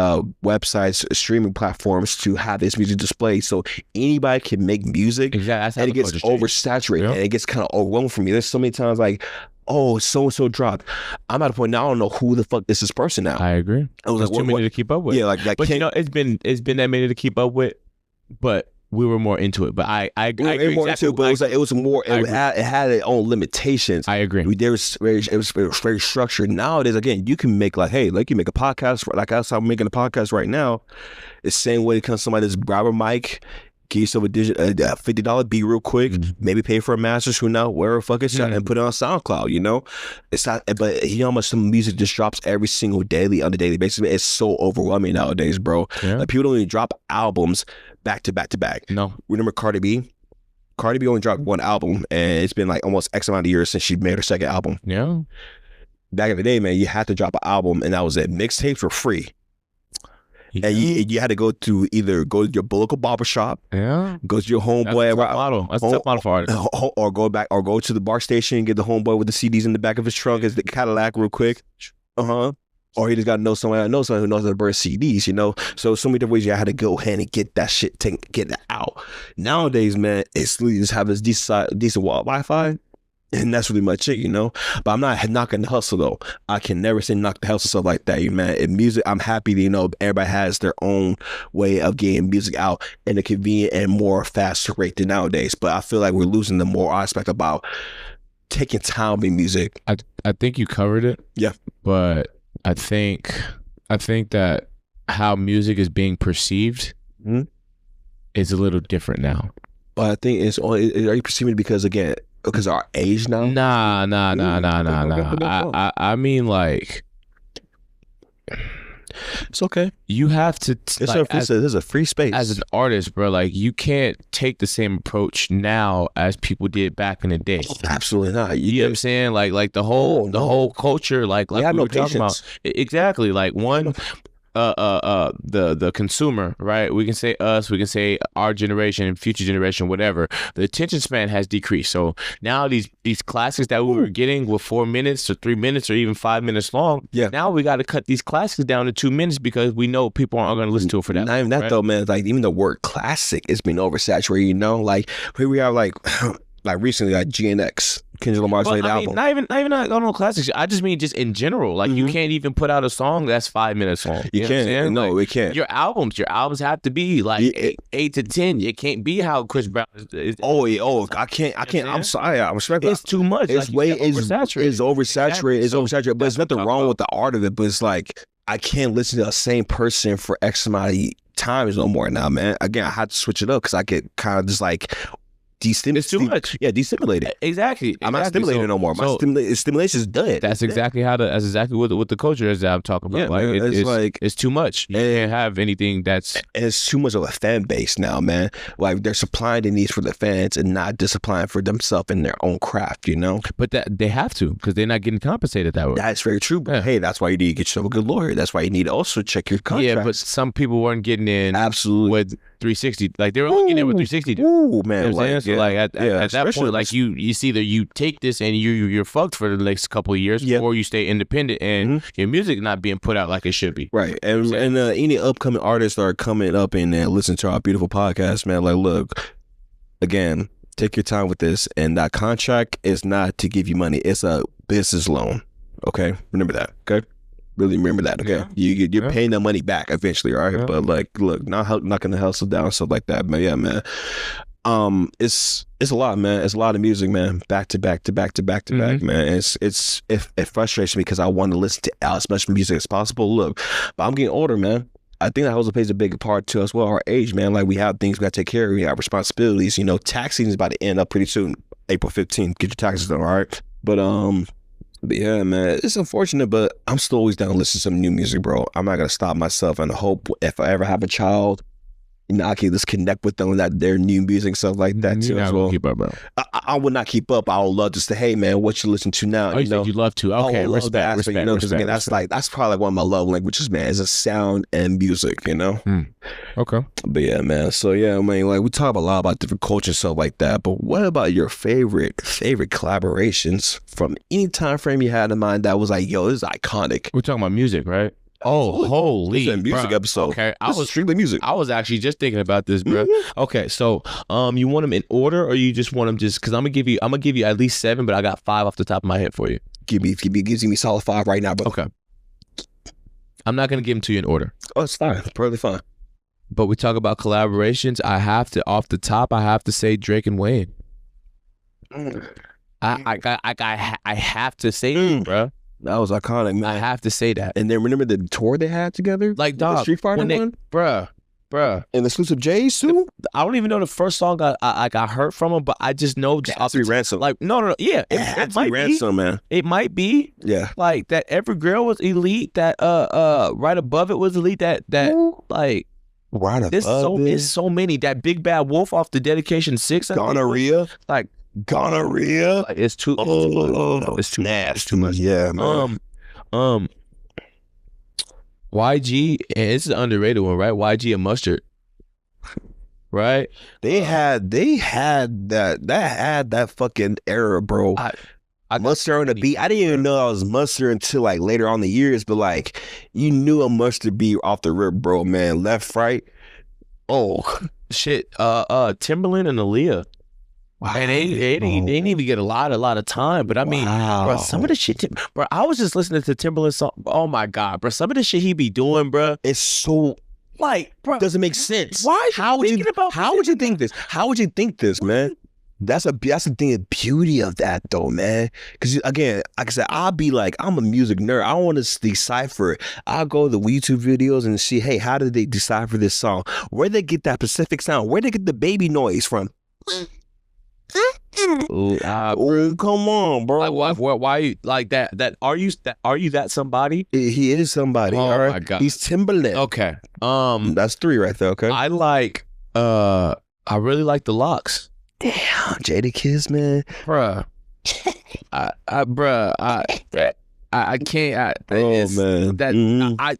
websites, streaming platforms to have this music displayed. So anybody can make music, exactly, and it gets oversaturated, and it gets kind of overwhelming for me. There's so many times like, oh, so-and-so dropped. I'm at a point now I don't know who the fuck is this person now. I agree. I was like, too many to keep up with. Yeah, like but you know, it's been that many to keep up with, but we were more into it. But I agree more into it, but it had its own limitations. I agree. It was very structured. Nowadays, again, you can make like, hey, like you make a podcast, like us, I'm making a podcast right now. It's the same way it comes somebody that's grab a mic, give yourself a $50 beat real quick, maybe pay for a master's, who knows, where the fuck it's at, and put it on SoundCloud, you know? It's not, but you know how much some music just drops every single on the daily basis? It's so overwhelming nowadays, bro. Yeah. Like people don't even drop albums back to back to back. No. Remember Cardi B? Cardi B only dropped one album, and it's been like almost X amount of years since she made her second album. Yeah. Back in the day, man, you had to drop an album, and that was it. Mixtapes were free. Yeah. And you had to go to your local barbershop. Yeah. Go to your homeboy. That's a tough model for artists. Or go to the bar station and get the homeboy with the CDs in the back of his trunk as the Cadillac real quick. Or he just got to know someone who knows how to burn CDs, you know? So many different ways you had to go ahead and get that shit, get it out. Nowadays, man, it's you just have this decent Wi-Fi, and that's really much it, you know? But I'm not knocking the hustle, though. I can never say knock the hustle stuff like that, man. In music, I'm happy that, you know, everybody has their own way of getting music out in a convenient and more faster rate than nowadays. But I feel like we're losing the more aspect about taking time in music. I think you covered it. Yeah. But I think that how music is being perceived is a little different now. But I think are you perceiving it because of our age now? Nah. I mean, like, it's okay. You have to. There's a free space as an artist, bro. Like, you can't take the same approach now as people did back in the day. Absolutely not. You know what I'm saying? Like the whole culture. Like we were talking about. Exactly. Like one. The consumer, right? We can say us, we can say our generation and future generation, whatever. The attention span has decreased. So now these classics that we were getting with 4 minutes or 3 minutes or even 5 minutes long, now we got to cut these classics down to 2 minutes because we know people aren't going to listen to it for that. Not even that though, man. Like even the word classic is being oversaturated, you know? Like here we are, like recently, like GNX, Kendrick Lamar's late album. Not even on classics. I just mean just in general. Like you can't even put out a song that's 5 minutes long. You can't. No, like, it can't. Your albums have to be like 8 to 10. It can't be how Chris Brown is. I can't. I'm sorry. I'm respectful. It's too much. It's oversaturated. It's oversaturated. But there's nothing wrong with the art of it. But it's like I can't listen to the same person for X amount of times no more now, man. Again, I had to switch it up because I get kind of just like. It's too much. Yeah, destimulated. Exactly. I'm not stimulated no more. My stimulation is dead. That's exactly what the culture is that I'm talking about. Yeah, it's too much. You can't have anything that's. And it's too much of a fan base now, man. Like they're supplying the needs for the fans and not just supplying for themselves and their own craft, you know. But that they have to because they're not getting compensated that way. That's very true. But hey, that's why you need to get yourself a good lawyer. That's why you need to also check your contract. Yeah, but some people weren't getting in. Absolutely. With 360, like they were only getting in with 360. Ooh, man. You know at that point, like you see either you take this and you're fucked for the next couple of years, or you stay independent and your music not being put out like it should be. Right. And any upcoming artists are coming up and listen to our beautiful podcast, man. Like, look, again, take your time with this, and that contract is not to give you money. It's a business loan. Okay, remember that. Okay. Really remember that, okay? Yeah. You're paying that money back eventually, all right? Yeah. But like, look, not gonna hustle down stuff like that, but yeah, man. It's a lot, man. It's a lot of music, man. Back to back, man. It frustrates me because I want to listen to as much music as possible. Look, but I'm getting older, man. I think that also plays a big part to as well. Our age, man. Like we have things we got to take care of. We have responsibilities. You know, tax season is about to end up pretty soon. April 15th. Get your taxes done, all right? But yeah, man, it's unfortunate, but I'm still always down to listen to some new music, bro. I'm not gonna stop myself and hope if I ever have a child, I can just connect with them that their new music and stuff like that too You're not as gonna well. keep up, bro. I would not keep up. I would love to say, hey man, what you listen to now? Oh, you said you love to. Okay, I would love that respect, aspect, respect, because again, respect. that's probably like one of my love languages, man. Is a sound and music, Okay. But yeah, man. So yeah, I mean, like we talk a lot about different cultures and stuff like that. But what about your favorite collaborations from any time frame you had in mind that was like, yo, this is iconic? We're talking about music, right? Oh, holy! It's a music bruh. episode. Okay, This is strictly music. I was actually just thinking about this, bro. Okay, so you want them in order, or you just want them just? Because I'm gonna give you at least 7, but I got 5 off the top of my head for you. Give me solid 5 right now, bro. Okay, I'm not gonna give them to you in order. Oh, it's fine. It's perfectly fine. But we talk about collaborations. I have to off the top. I have to say Drake and Wayne. I have to say it, bro. That was iconic, man. I have to say that. And then remember the tour they had together? Like, the dog, Street Fighter one? bruh. And the exclusive J's too? I don't even know the first song I got heard from him, but I just know just off the Ransom. like no, yeah, it might be Ransom, man. It might be, yeah. Like that, Every Girl was elite. That right above it was elite. That like right above it's so many. That Big Bad Wolf off the Dedication 6. Gonorrhea. Like gonorrhea. Like, it's too. It's too nasty. It's too much. Yeah, man. YG, and it's an underrated one, right? YG and Mustard, right? They had that fucking era, bro. I Mustard on the beat. I didn't even know I was Mustard until like later on the years, but like you knew a Mustard beat off the rip, bro. Man, left, right. Oh shit. Timberland and Aaliyah. Wow. And they didn't even get a lot of time. But I mean, bro, some of the shit, bro, I was just listening to Timberland song. Oh my God, bro. Some of the shit he be doing, bro. It's so like, bro. Doesn't make sense. Why? How would you think this? How would you think this, man? That's the thing, the beauty of that though, man. Because again, like I said, I'll be like, I'm a music nerd. I want to decipher it. I'll go to the YouTube videos and see, hey, how did they decipher this song? Where they get that specific sound? Where they get the baby noise from? Come on, bro. Like, why like that? Are you that somebody? He is somebody. Oh all right? My God. He's Timberland. Okay. That's 3 right there. Okay. I really like the Locks. Damn, Jadakiss, man. Bruh. I can't.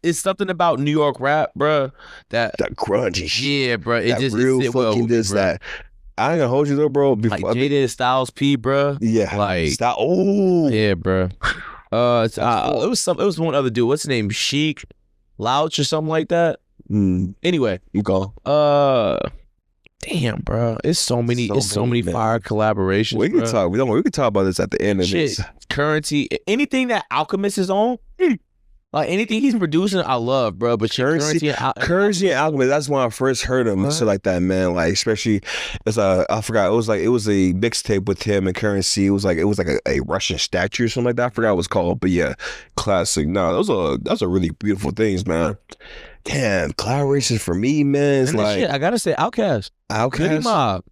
It's something about New York rap, bruh. That grungy shit. Yeah, bruh. It that just real it fucking this that. I ain't gonna hold you though, bro. Before, like Jada Styles P, bruh. Yeah. Like Style. Oh. Yeah, bruh. It was one other dude. What's his name? Chic, Louch or something like that. Anyway, you go. Damn, bro, it's so many fire collaborations. We can talk. We can talk about this at the end of this. Currency, anything that Alchemist is on, like anything he's producing, I love, bro. But Currency and Alchemist, that's when I first heard him. So like that, man. Like especially as I forgot. It was a mixtape with him and Currency. It was like a Russian statue or something like that. I forgot what it was called, but yeah, classic. No, those are really beautiful things, man. Damn, collaborations for me, man. It's like shit, I gotta say, Outkast, Goody Mob.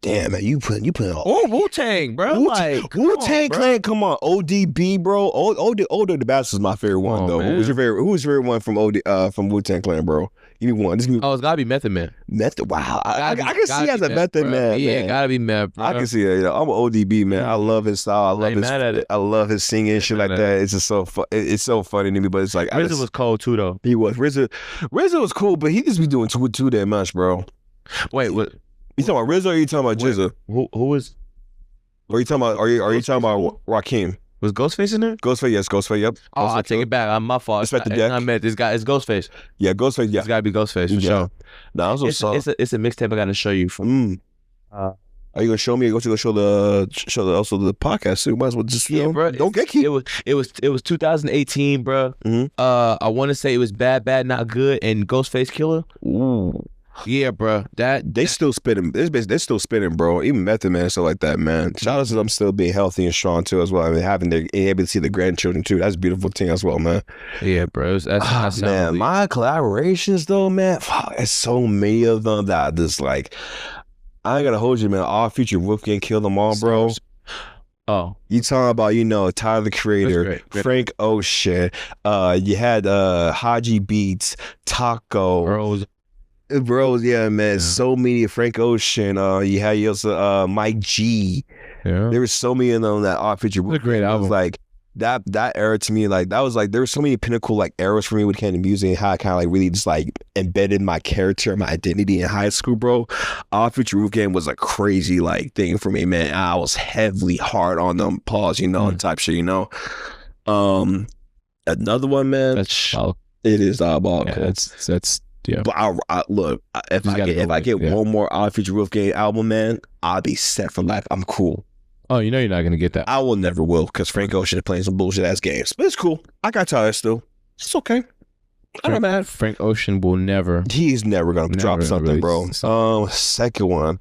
Damn, man, you put all Wu-Tang, bro. Wu-Tang Clan, come on, ODB, bro. Older the Bastard is my favorite one though. Man. Who's your favorite one from Wu-Tang Clan, bro? Give me one. It's gotta be Method Man. Wow, I can see as a Method Man. Yeah, man. Gotta be Meth. Bro. I can see it. I'm an ODB man. I love his style. I love his singing and shit like that. It's just so fun. It's so funny to me. But it's like RZA was cold too though. He was. RZA was cool, but he just be doing too damn much, bro. Wait, what? You talking about RZA or you talking about Jizza? Who was? Or you talking about? Are you talking about Rakim? Was Ghostface in there? Ghostface, yes, Ghostface, yep. Oh, I take it back. I'm my fault. Respect the deck. I met this guy. It's Ghostface. Yeah, Ghostface. Yeah, it's gotta be Ghostface for sure. No, it's a mixtape I gotta show you. Are you gonna show me? Are you gonna show the podcast too? Might as well just bro, don't get keep. It was 2018, bro. I want to say it was Bad Not Good and Ghostface Killer. Ooh. Yeah, bro. They still spinning. They're still spinning, bro. Even Method Man and stuff like that, man. Shout out to them still being healthy and strong too, as well. I mean, being able to see the grandchildren too. That's a beautiful thing as well, man. Yeah, bro. That's man. My collaborations though, man. There's so many of them that I just like. I ain't gonna hold you, man. All Future Wolfgang killed them all, bro. Oh, You talking about, Tyler the that's Creator, great. Frank Ocean, you had Haji Beats, Taco, Earls. bros, yeah, man, Yeah. so many. Frank Ocean, you had also Mike G. Yeah. There was so many of them that Odd Future It's a great Wolfgang was album. like that era to me, like that was like there were so many pinnacle like eras for me when it came to music and how I kind of like really just like embedded my character and my identity in high school, bro. Odd Future Wolfgang was a crazy like thing for me, man. I was heavily hard on them, pause, and type shit, Um, another one, man. That's solid. It is diabolical. Yeah, that's yeah. But look, if Just I gotta get if go I with get it, yeah. one more Odd Future Wolfgang album, man, I'll be set for life. I'm cool. Oh, you know you're not gonna get that. I will never will because Frank Ocean is playing some bullshit ass games. But it's cool. I got tired still. It's okay. I'm not mad. Frank Ocean will never. He's never gonna drop something, bro. Second one,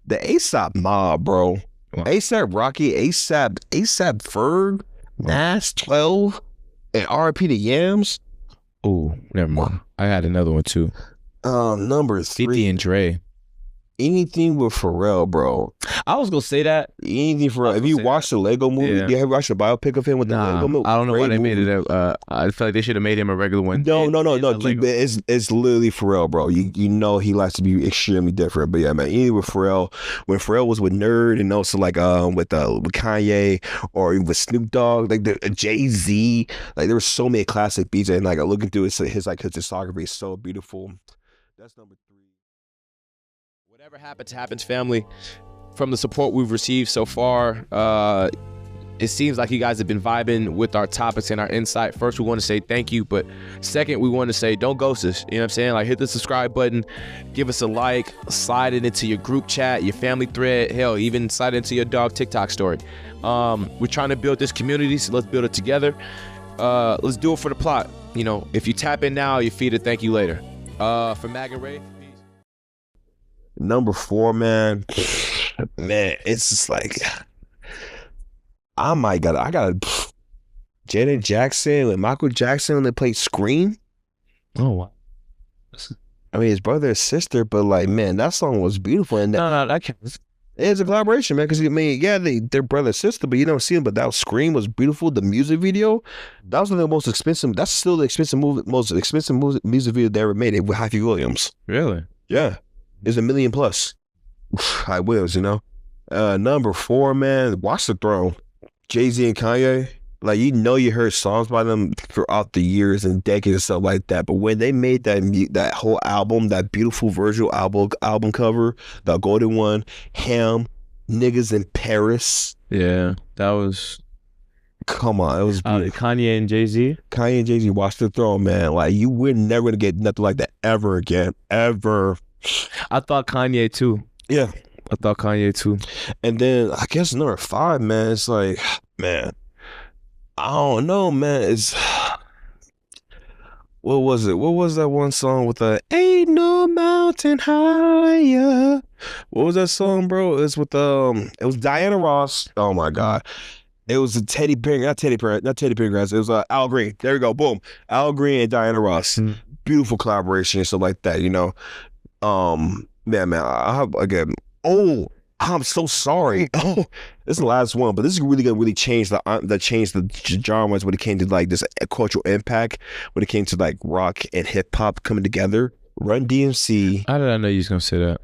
the ASAP Mob, bro. Wow. ASAP Rocky, ASAP Ferg, Nas 12, and RP the Yams. Oh, never mind. I had another one too. Number 3, 50 and Dre. anything with Pharrell, bro. I was gonna say that. Anything Pharrell. If you watched the Lego movie, Yeah. you ever watched the biopic of him with the Lego movie? I don't know why Great they made movie. it. I feel like they should have made him a regular one. No. Lego. It's literally Pharrell, bro. You know he likes to be extremely different. But yeah, man, even with Pharrell, when Pharrell was with Nerd and also like with Kanye or with Snoop Dogg, like the Jay-Z, like there were so many classic beats and like looking through his discography is so beautiful. That's number 3. Whatever happens, family. From the support we've received so far, it seems like you guys have been vibing with our topics and our insight. First, we want to say thank you, but second, we want to say don't ghost us. You know what I'm saying? Like, hit the subscribe button, give us a like, slide it into your group chat, your family thread, hell, even slide it into your dog TikTok story. We're trying to build this community, so let's build it together. Let's do it for the plot. If you tap in now, you feed a thank you later. For Mag and Raef, peace. Number 4, man. Man, it's just like I got Janet Jackson and Michael Jackson when they played Scream. Oh, wow. I mean, his brother and sister, but like, man, that song was beautiful. And No, that can't. it's a collaboration, man. Because I mean, yeah, they're brother and sister, but you don't see them. But that Scream was beautiful. The music video, that was one of the most expensive. That's still the most expensive music video they ever made. It with Hyphy Williams. Really? Yeah, it's $1 million plus. I wills, Number 4, man, Watch the Throne. Jay-Z and Kanye. Like, you heard songs by them throughout the years and decades and stuff like that. But when they made that whole album, that beautiful Virgil album cover, the golden one, Ham, Niggas in Paris. Yeah, that was. Come on, it was beautiful. Kanye and Jay-Z. Kanye and Jay-Z, Watch the Throne, man. Like, we're never gonna get nothing like that ever again, ever. I thought Kanye too. Yeah. I thought Kanye too. And then I guess number 5, man, it's like, man, I don't know, man. It's what was it? What was that one song with the "Ain't No Mountain Higher"? What was that song, bro? It's with it was Diana Ross. Oh my God. It was a Teddy Pendergrass. It was Al Green. There we go. Boom. Al Green and Diana Ross. Beautiful collaboration and stuff like that, Man, I have again. Oh, I'm so sorry. Oh, this is the last one, but this is really gonna really change the genres when it came to like this cultural impact. When it came to like rock and hip hop coming together. Run DMC. How did I know you was gonna say that?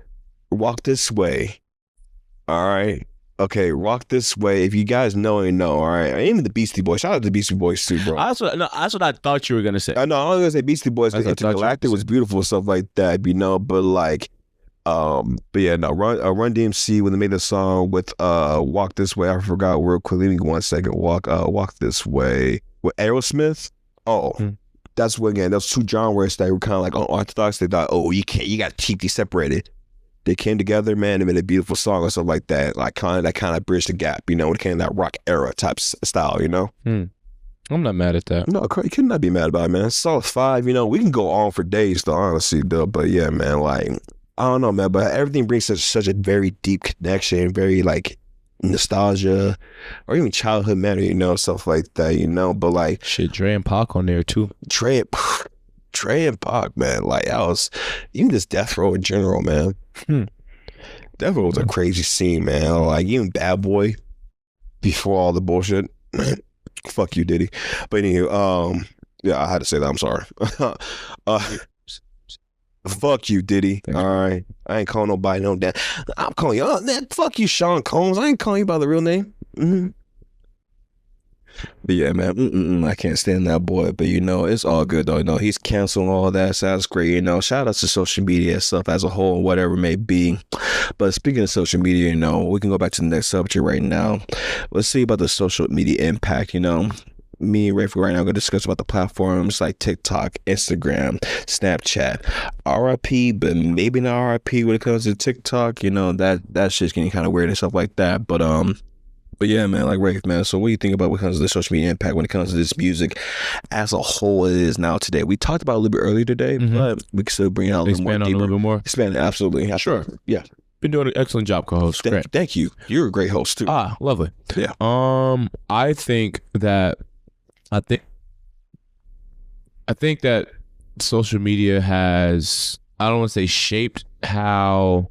Walk This Way. All right. Okay, Rock This Way. If you guys know, you know. All right. Even the Beastie Boys. Shout out to the Beastie Boys too, bro. That's what I thought you were gonna say. I know. I was gonna say Beastie Boys. That's what I thought you were Intergalactic gonna was beautiful and stuff like that, but like. But yeah, no, Run DMC when they made the song with Walk This Way. I forgot real quick. Let me 1 second. Walk This Way with Aerosmith. Oh, that's when again those two genres that were kind of like unorthodox. They thought, oh, you can't keep these separated. They came together, man, and made a beautiful song or something like that. Like kind of bridged the gap, when it came to that rock era type style, I'm not mad at that. No, you could not be mad about it, man. Solid 5. We can go on for days, though, honestly, though. But yeah, man, like. I don't know, man, but everything brings such a very deep connection, very like nostalgia, or even childhood memory, stuff like that, But like shit, Dre and Pac on there too. Dre and Pac, man, like I was even just Death Row in general, man. Death Row was a crazy scene, man. Like even Bad Boy. before all the bullshit. Fuck you, Diddy. But anyway, yeah, I had to say that. I'm sorry. uh, fuck you, Diddy. Thanks. All right, I ain't calling nobody no damn. I'm calling you. Oh, man, fuck you, Sean Combs. I ain't calling you by the real name. But yeah, man, I can't stand that boy. But it's all good though. He's canceling all that, so that's great. Shout out to social media and stuff as a whole, whatever it may be. But speaking of social media, we can go back to the next subject right now. Let's see about the social media impact. Me and Raef right now going to discuss about the platforms like TikTok, Instagram, Snapchat, RIP, but maybe not RIP when it comes to TikTok. That shit's getting kind of weird and stuff like that. But yeah, man, like Raef, man. So what do you think about when it comes to the social media impact when it comes to this music as a whole it is now today? We talked about it a little bit earlier today, but we can still bring it out a little more deeper. Expand on it a little bit more. Expand it, absolutely. Sure. Yeah. Been doing an excellent job, co-host. Thank you. You're a great host too. Lovely. Yeah. I think that social media has, I don't want to say shaped how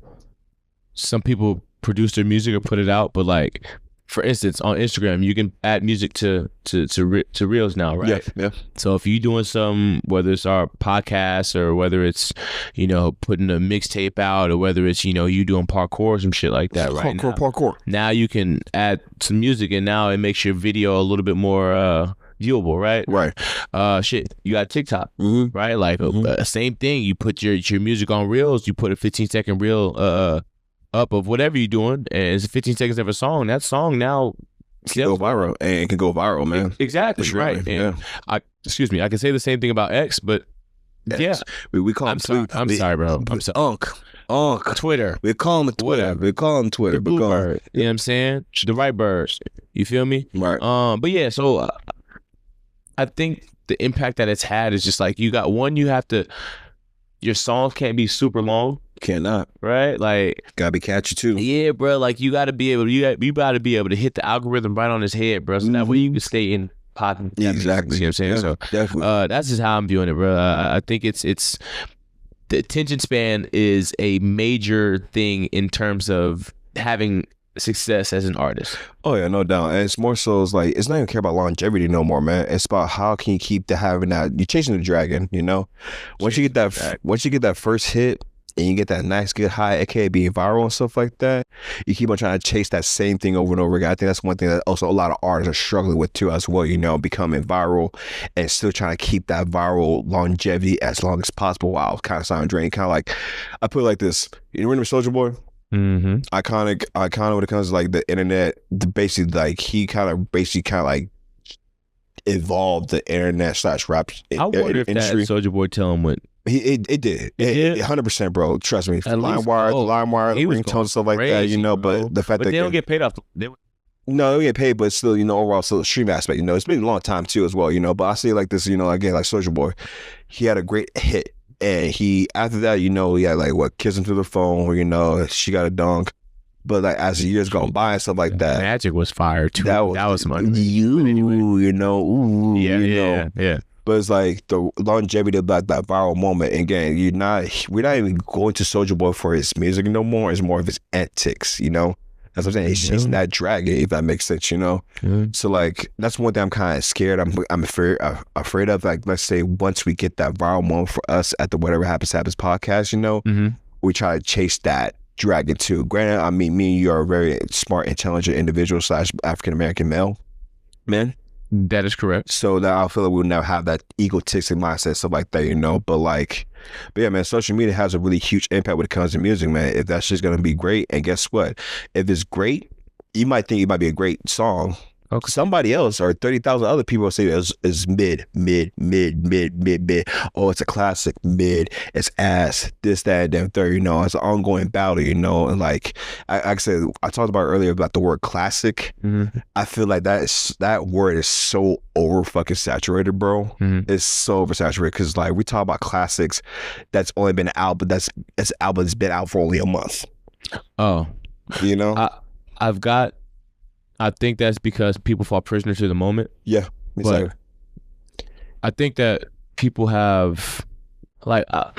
some people produce their music or put it out, but like, for instance, on Instagram, you can add music to reels now, right? Yeah. So if you're doing some, whether it's our podcast or whether it's, putting a mixtape out or whether it's, you doing parkour or some shit like that, right? Parkour. Now you can add some music and now it makes your video a little bit more viewable, right? Right. Shit, you got TikTok, right? Like same thing. You put your music on reels. You put a 15-second reel up of whatever you're doing, and it's 15 seconds of a song. That song now can go viral, and it can go viral, man. Exactly, sure, right. Yeah. I can say the same thing about X, but yeah, we call him. I'm sorry, bro. I'm sorry. Unc. Twitter. We call him Twitter. We call him Twitter. The blue bird. You know what I'm saying? The right birds. You feel me? Right. But yeah, so I think the impact that it's had is just like you have to. Your songs can't be super long. Cannot, right? Like, gotta be catchy too. Yeah, bro. Like you gotta be able to hit the algorithm right on his head, bro. So that way you can stay in popping. Yeah, exactly. You know what I'm saying? Yeah, so definitely. That's just how I'm viewing it, bro. I think it's the attention span is a major thing in terms of having success as an artist. Oh yeah, no doubt. And it's more so it's not even care about longevity no more, man. It's about how can you keep having that. You're chasing the dragon, Once you get that first hit and you get that nice good high, aka being viral and stuff like that, you keep on trying to chase that same thing over and over again. I think that's one thing that also a lot of artists are struggling with too as well, becoming viral and still trying to keep that viral longevity as long as possible while kind of sounding draining. Kind of like, I put it like this, remember Soulja Boy? Iconic when it comes to like the internet, basically like he kind of like evolved the internet / rap I wonder if industry. That Soulja Boy tell him what it did. It 100%, bro. Trust me. LimeWire, ringtones and stuff like crazy, that, bro. But the fact but that they don't get paid off. No, they get paid, but still, overall, still the stream aspect, it's been a long time too as well, But I say like this, again, like Soulja Boy, he had a great hit. And after that, he had like what, kissing through the phone, she got a dunk. But like as the years gone by and stuff like that, Magic was fire too. That was money. Yeah. But it's like the longevity of that viral moment. And again, we're not even going to Soulja Boy for his music no more. It's more of his antics, That's what I'm saying. He's chasing that dragon, if that makes sense, So like that's one thing I'm kind of scared. I'm afraid of. Like, let's say once we get that viral moment for us at the Whatever Happens Happens podcast, we try to chase that dragon too. Granted, I mean, me and you are a very smart, intelligent individual / African American male man. That is correct. So that I feel like we'll never have that egotistic mindset, stuff like that, But yeah, man, social media has a really huge impact when it comes to music, man. If that shit's gonna be great, and guess what? If it's great, you might think it might be a great song. Okay. Somebody else or 30,000 other people say that is mid. Oh, it's a classic, mid. It's ass, this, that, and then third. It's an ongoing battle. And like I said, I talked about earlier about the word classic. I feel like that word is so over fucking saturated, bro. It's so oversaturated because like we talk about classics that's only been out, but that's album that's been out for only a month. Oh, I think that's because people fall prisoner to the moment. Yeah, exactly. But I think that people have, like, I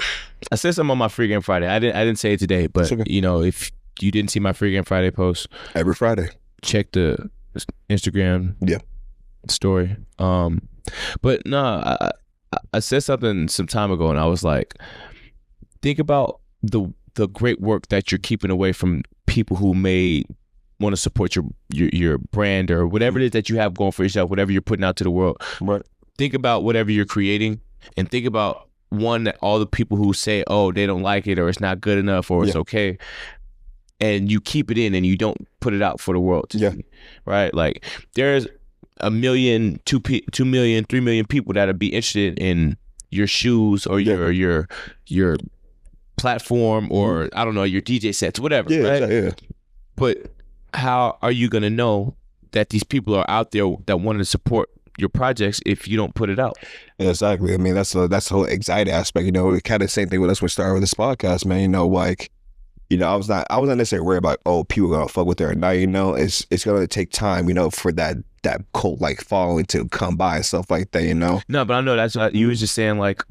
said something on my Free Game Friday. I didn't say it today, but okay. If you didn't see my Free Game Friday post, every Friday, check the Instagram Yeah. story. But no, I said something some time ago, and I was like, think about the great work that you're keeping away from people who may want to support your brand or whatever it is that you have going for yourself, whatever you're putting out to the world. Right. Think about whatever you're creating, and think about that all the people who say, oh, they don't like it, or it's not good enough, or it's okay, and you keep it in and you don't put it out for the world to see, right? Like there's 1 million, 2 million, 3 million people that'll be interested in your shoes or your platform, or I don't know, your DJ sets, whatever, right? Yeah. But how are you gonna know that these people are out there that want to support your projects if you don't put it out? Exactly. I mean, that's the whole anxiety aspect. You know, kind of the same thing with us when we started with this podcast, man. You know, like, you know, I was not necessarily worried about, oh, people gonna fuck with it or not. You know, it's gonna take time, you know, for that cult like following to come by and stuff like that. You know. No, but I know that's what you was just saying. Like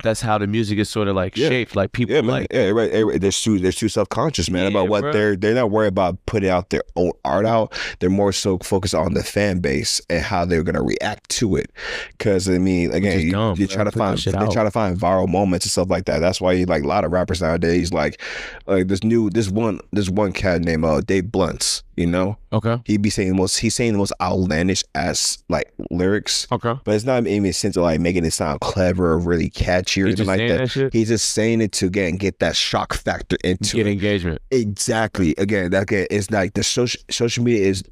that's how the music is sort of like shaped. Like people like right. They're too self-conscious, man, about what they're not worried about putting out their own art out. They're more so focused on the fan base and how they're gonna react to it. Because I mean, again, you try to find viral moments and stuff like that. That's why you like a lot of rappers nowadays, like this one cat named Dave Blunts. You know, he's saying the most outlandish ass like lyrics. But it's not even in a sense of like making it sound clever or really catchy or anything like that. He's just saying it to get that shock factor into get engagement. Exactly. Again, it's like the social media is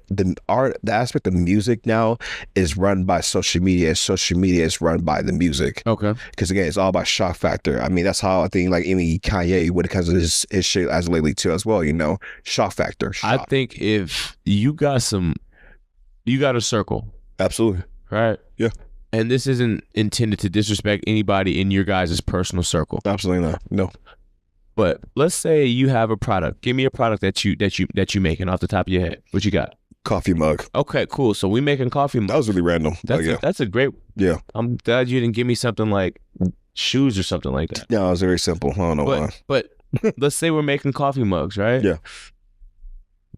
the aspect of music now is run by social media, and social media is run by the music. Because again, it's all about shock factor. I mean, that's how I think like even Kanye, when it comes to his shit as lately too as well, you know, shock factor. I think if you got a circle. Absolutely. Right? Yeah. And this isn't intended to disrespect anybody in your guys' personal circle. Absolutely not. No. But let's say you have a product. Give me a product that you making off the top of your head. What you got? Coffee mug. Okay, cool. So we making coffee mugs. That was really random. That's a great. Yeah. I'm glad you didn't give me something like shoes or something like that. Yeah, it was very simple. I don't know why. But let's say we're making coffee mugs, right? Yeah.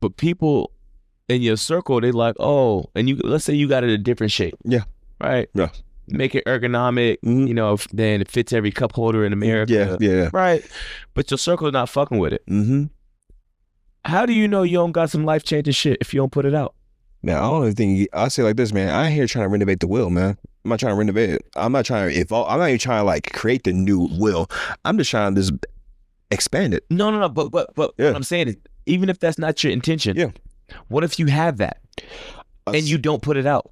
But people in your circle, they like, oh, and let's say you got it a different shape. Yeah. Right. Yeah. Make it ergonomic, you know, then it fits every cup holder in America. Yeah. Right. But your circle is not fucking with it. How do you know you don't got some life-changing shit if you don't put it out? Man, I don't even think, I say like this, man. I ain't here trying to renovate the wheel, man. I'm not trying to renovate it. I'm not trying to evolve. I'm not even trying to like create the new wheel. I'm just trying to just expand it. No. But what I'm saying is, even if that's not your intention, what if you have that and you don't put it out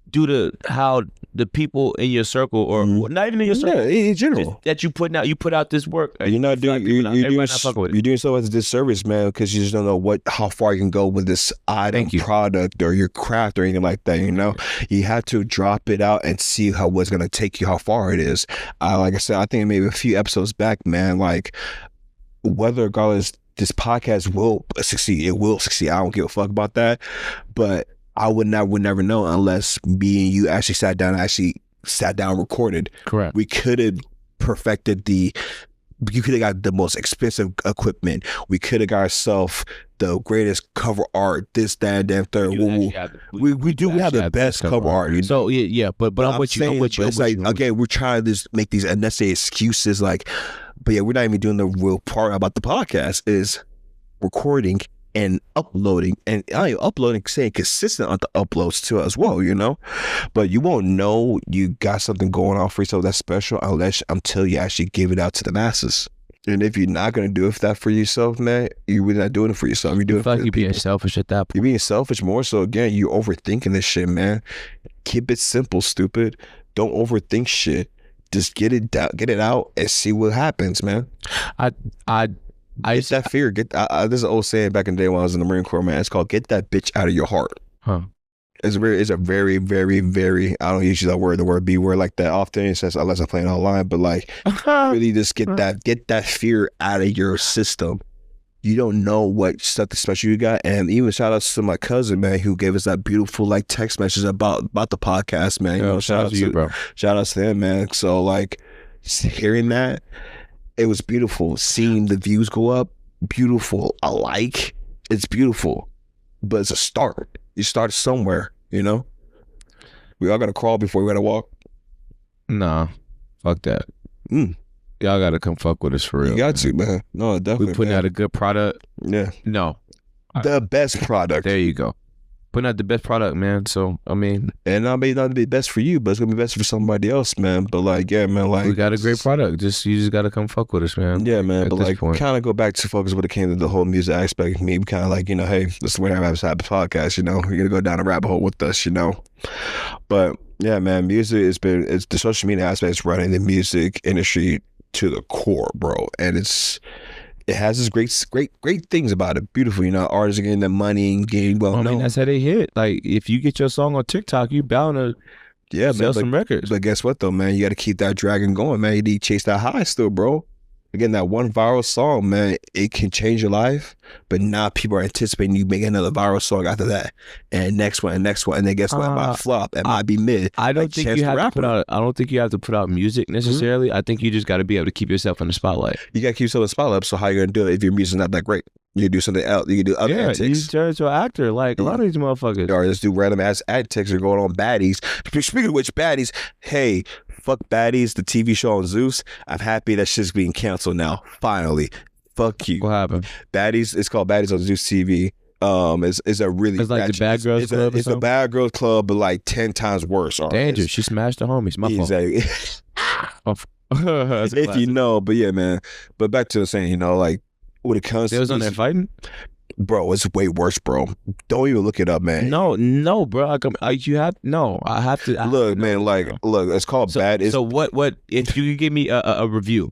due to how the people in your circle, or not even in your circle, in general, that you put out this work, you're not doing you're doing so as a disservice, man, because you just don't know how far you can go with this item, product, or your craft or anything like that. You know, you have to drop it out and see what's gonna take you, how far it is. Like I said, I think maybe a few episodes back, man, like whether regardless this podcast will succeed, it will succeed. I don't give a fuck about that, but I would never know unless me and you actually sat down and recorded. Correct. We could have perfected you could have got the most expensive equipment. We could have got ourselves the greatest cover art, this, that, and that, third. We have the best cover art. You know? So yeah, but I'm with you. It's like, again, we're trying to make these unnecessary excuses, like, but yeah, we're not even doing the real part about the podcast is recording and uploading, and I uploading, staying consistent on the uploads too as well, you know. But you won't know you got something going on for yourself that's special until you actually give it out to the masses. And if you're not gonna do that for yourself, man, you're really not doing it for yourself. You're doing it for like you're being selfish at that point. You're being selfish more so. Again, you're overthinking this shit, man. Keep it simple, stupid. Don't overthink shit. Just get it out, and see what happens, man. Get that fear. This is an old saying back in the day when I was in the Marine Corps, man. It's called "get that bitch out of your heart." It's a very, very, very. I don't usually use the word B word like that often. It says unless I'm playing online, but like really just get that fear out of your system. You don't know what stuff special you got, and even shout out to my cousin, man, who gave us that beautiful like text message about the podcast, man. You know, shout out to you, bro. Shout out to him, man. So like hearing that. It was beautiful. Seeing the views go up, beautiful. It's beautiful. but it's a start. You start somewhere, you know. We all gotta crawl before we gotta walk. Nah, fuck that. Y'all gotta come fuck with us for real. You got to, man. No, definitely. We putting out a good product. Yeah. No. The best product. There you go. Putting out the best product, man. So I mean, and I may not be best for you, but it's gonna be best for somebody else, man. But like, yeah, man, like we got a great product. You just gotta come fuck with us, man. Yeah, man. But like, kind of go back to focus when it came to the whole music aspect of me. Kind of like, you know, hey, this is where I have a podcast. You know, you're gonna go down a rabbit hole with us, you know. But yeah, man, music it's the social media aspect is running the music industry to the core, bro, and it has this great things about it. Beautiful, you know, artists are getting their money and getting I mean, that's how they hit. Like, if you get your song on TikTok, you bound to sell some records. But guess what, though, man? You got to keep that dragon going, man. You need to chase that high still, bro. Again, that one viral song, man, it can change your life. But now people are anticipating you making another viral song after that, and next one, and then guess what? It might flop. It might be mid. I don't think you have to put out. I don't think you have to put out music necessarily. I think you just got to be able to keep yourself in the spotlight. You got to keep yourself in the spotlight. So how you gonna do it if your music's not that great? You can do something else. You can do other antics. You turn into an actor like a lot of these motherfuckers. Or just do random ass antics or going on baddies. Speaking of which, baddies, hey, fuck baddies, the TV show on Zeus. I'm happy that shit's being canceled now. Finally. Fuck you. What happened? Baddies, it's called Baddies on Zeus TV. It's a really it's like the Bad Girls Club. It's the Bad Girls Club, but like 10 times worse. Danger. She smashed the homies. My fault. If you know, but yeah, man. But back to the saying, you know, like when it comes to was on there fighting, bro, it's way worse, bro. Don't even look it up, man. No, bro. I have to. Look, man. Look, it's called Bad. So what? If you could give me a review.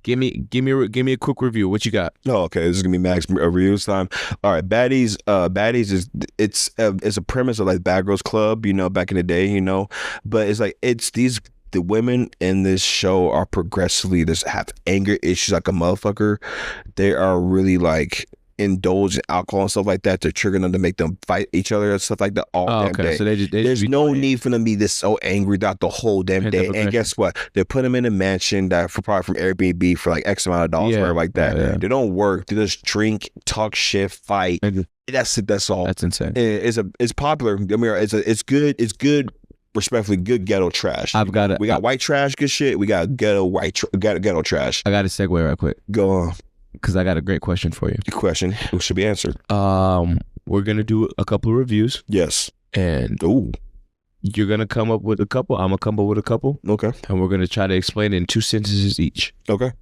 Give me a quick review. What you got? Oh, okay. This is gonna be Max reviews time. All right, Baddies. Baddies is it's a premise of like Bad Girls Club, you know, back in the day, you know, but it's like the women in this show are progressively just have anger issues like a motherfucker. They are really like indulge in alcohol and stuff like that to trigger them to make them fight each other and stuff like that all damn day. So there's no need for them to be this so angry throughout the whole damn day. And guess what? They put them in a mansion that probably from Airbnb for like X amount of dollars or like that. Yeah. They don't work. They just drink, talk shit, fight. That's it. That's all. That's insane. It's popular. I mean, it's good. It's good. Respectfully, good ghetto trash. We got white trash, good shit. We got ghetto ghetto trash. I got to segue right quick. Go on. Because I got a great question for you. Your question should be answered. We're gonna do a couple of reviews. Yes. And you're gonna come up with a couple. I'm gonna come up with a couple. Okay. And we're gonna try to explain it in 2 sentences each. Okay.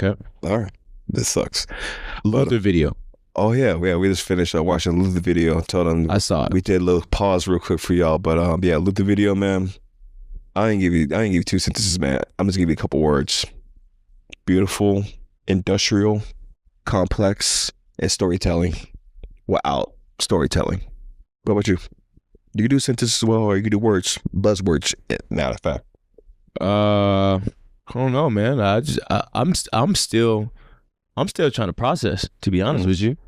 Okay. All right. This sucks. Luther video. Oh yeah. We just finished watching Luther video. Told them I saw it. We did a little pause real quick for y'all, but yeah, Luther video, man. I didn't give you 2 sentences, man. I'm just gonna give you a couple words. Beautiful. Industrial, complex, and storytelling. Without storytelling. What about you? You can do sentences as well, or you can do words, buzzwords. Matter of fact. I don't know, man. I'm still trying to process. To be honest with you,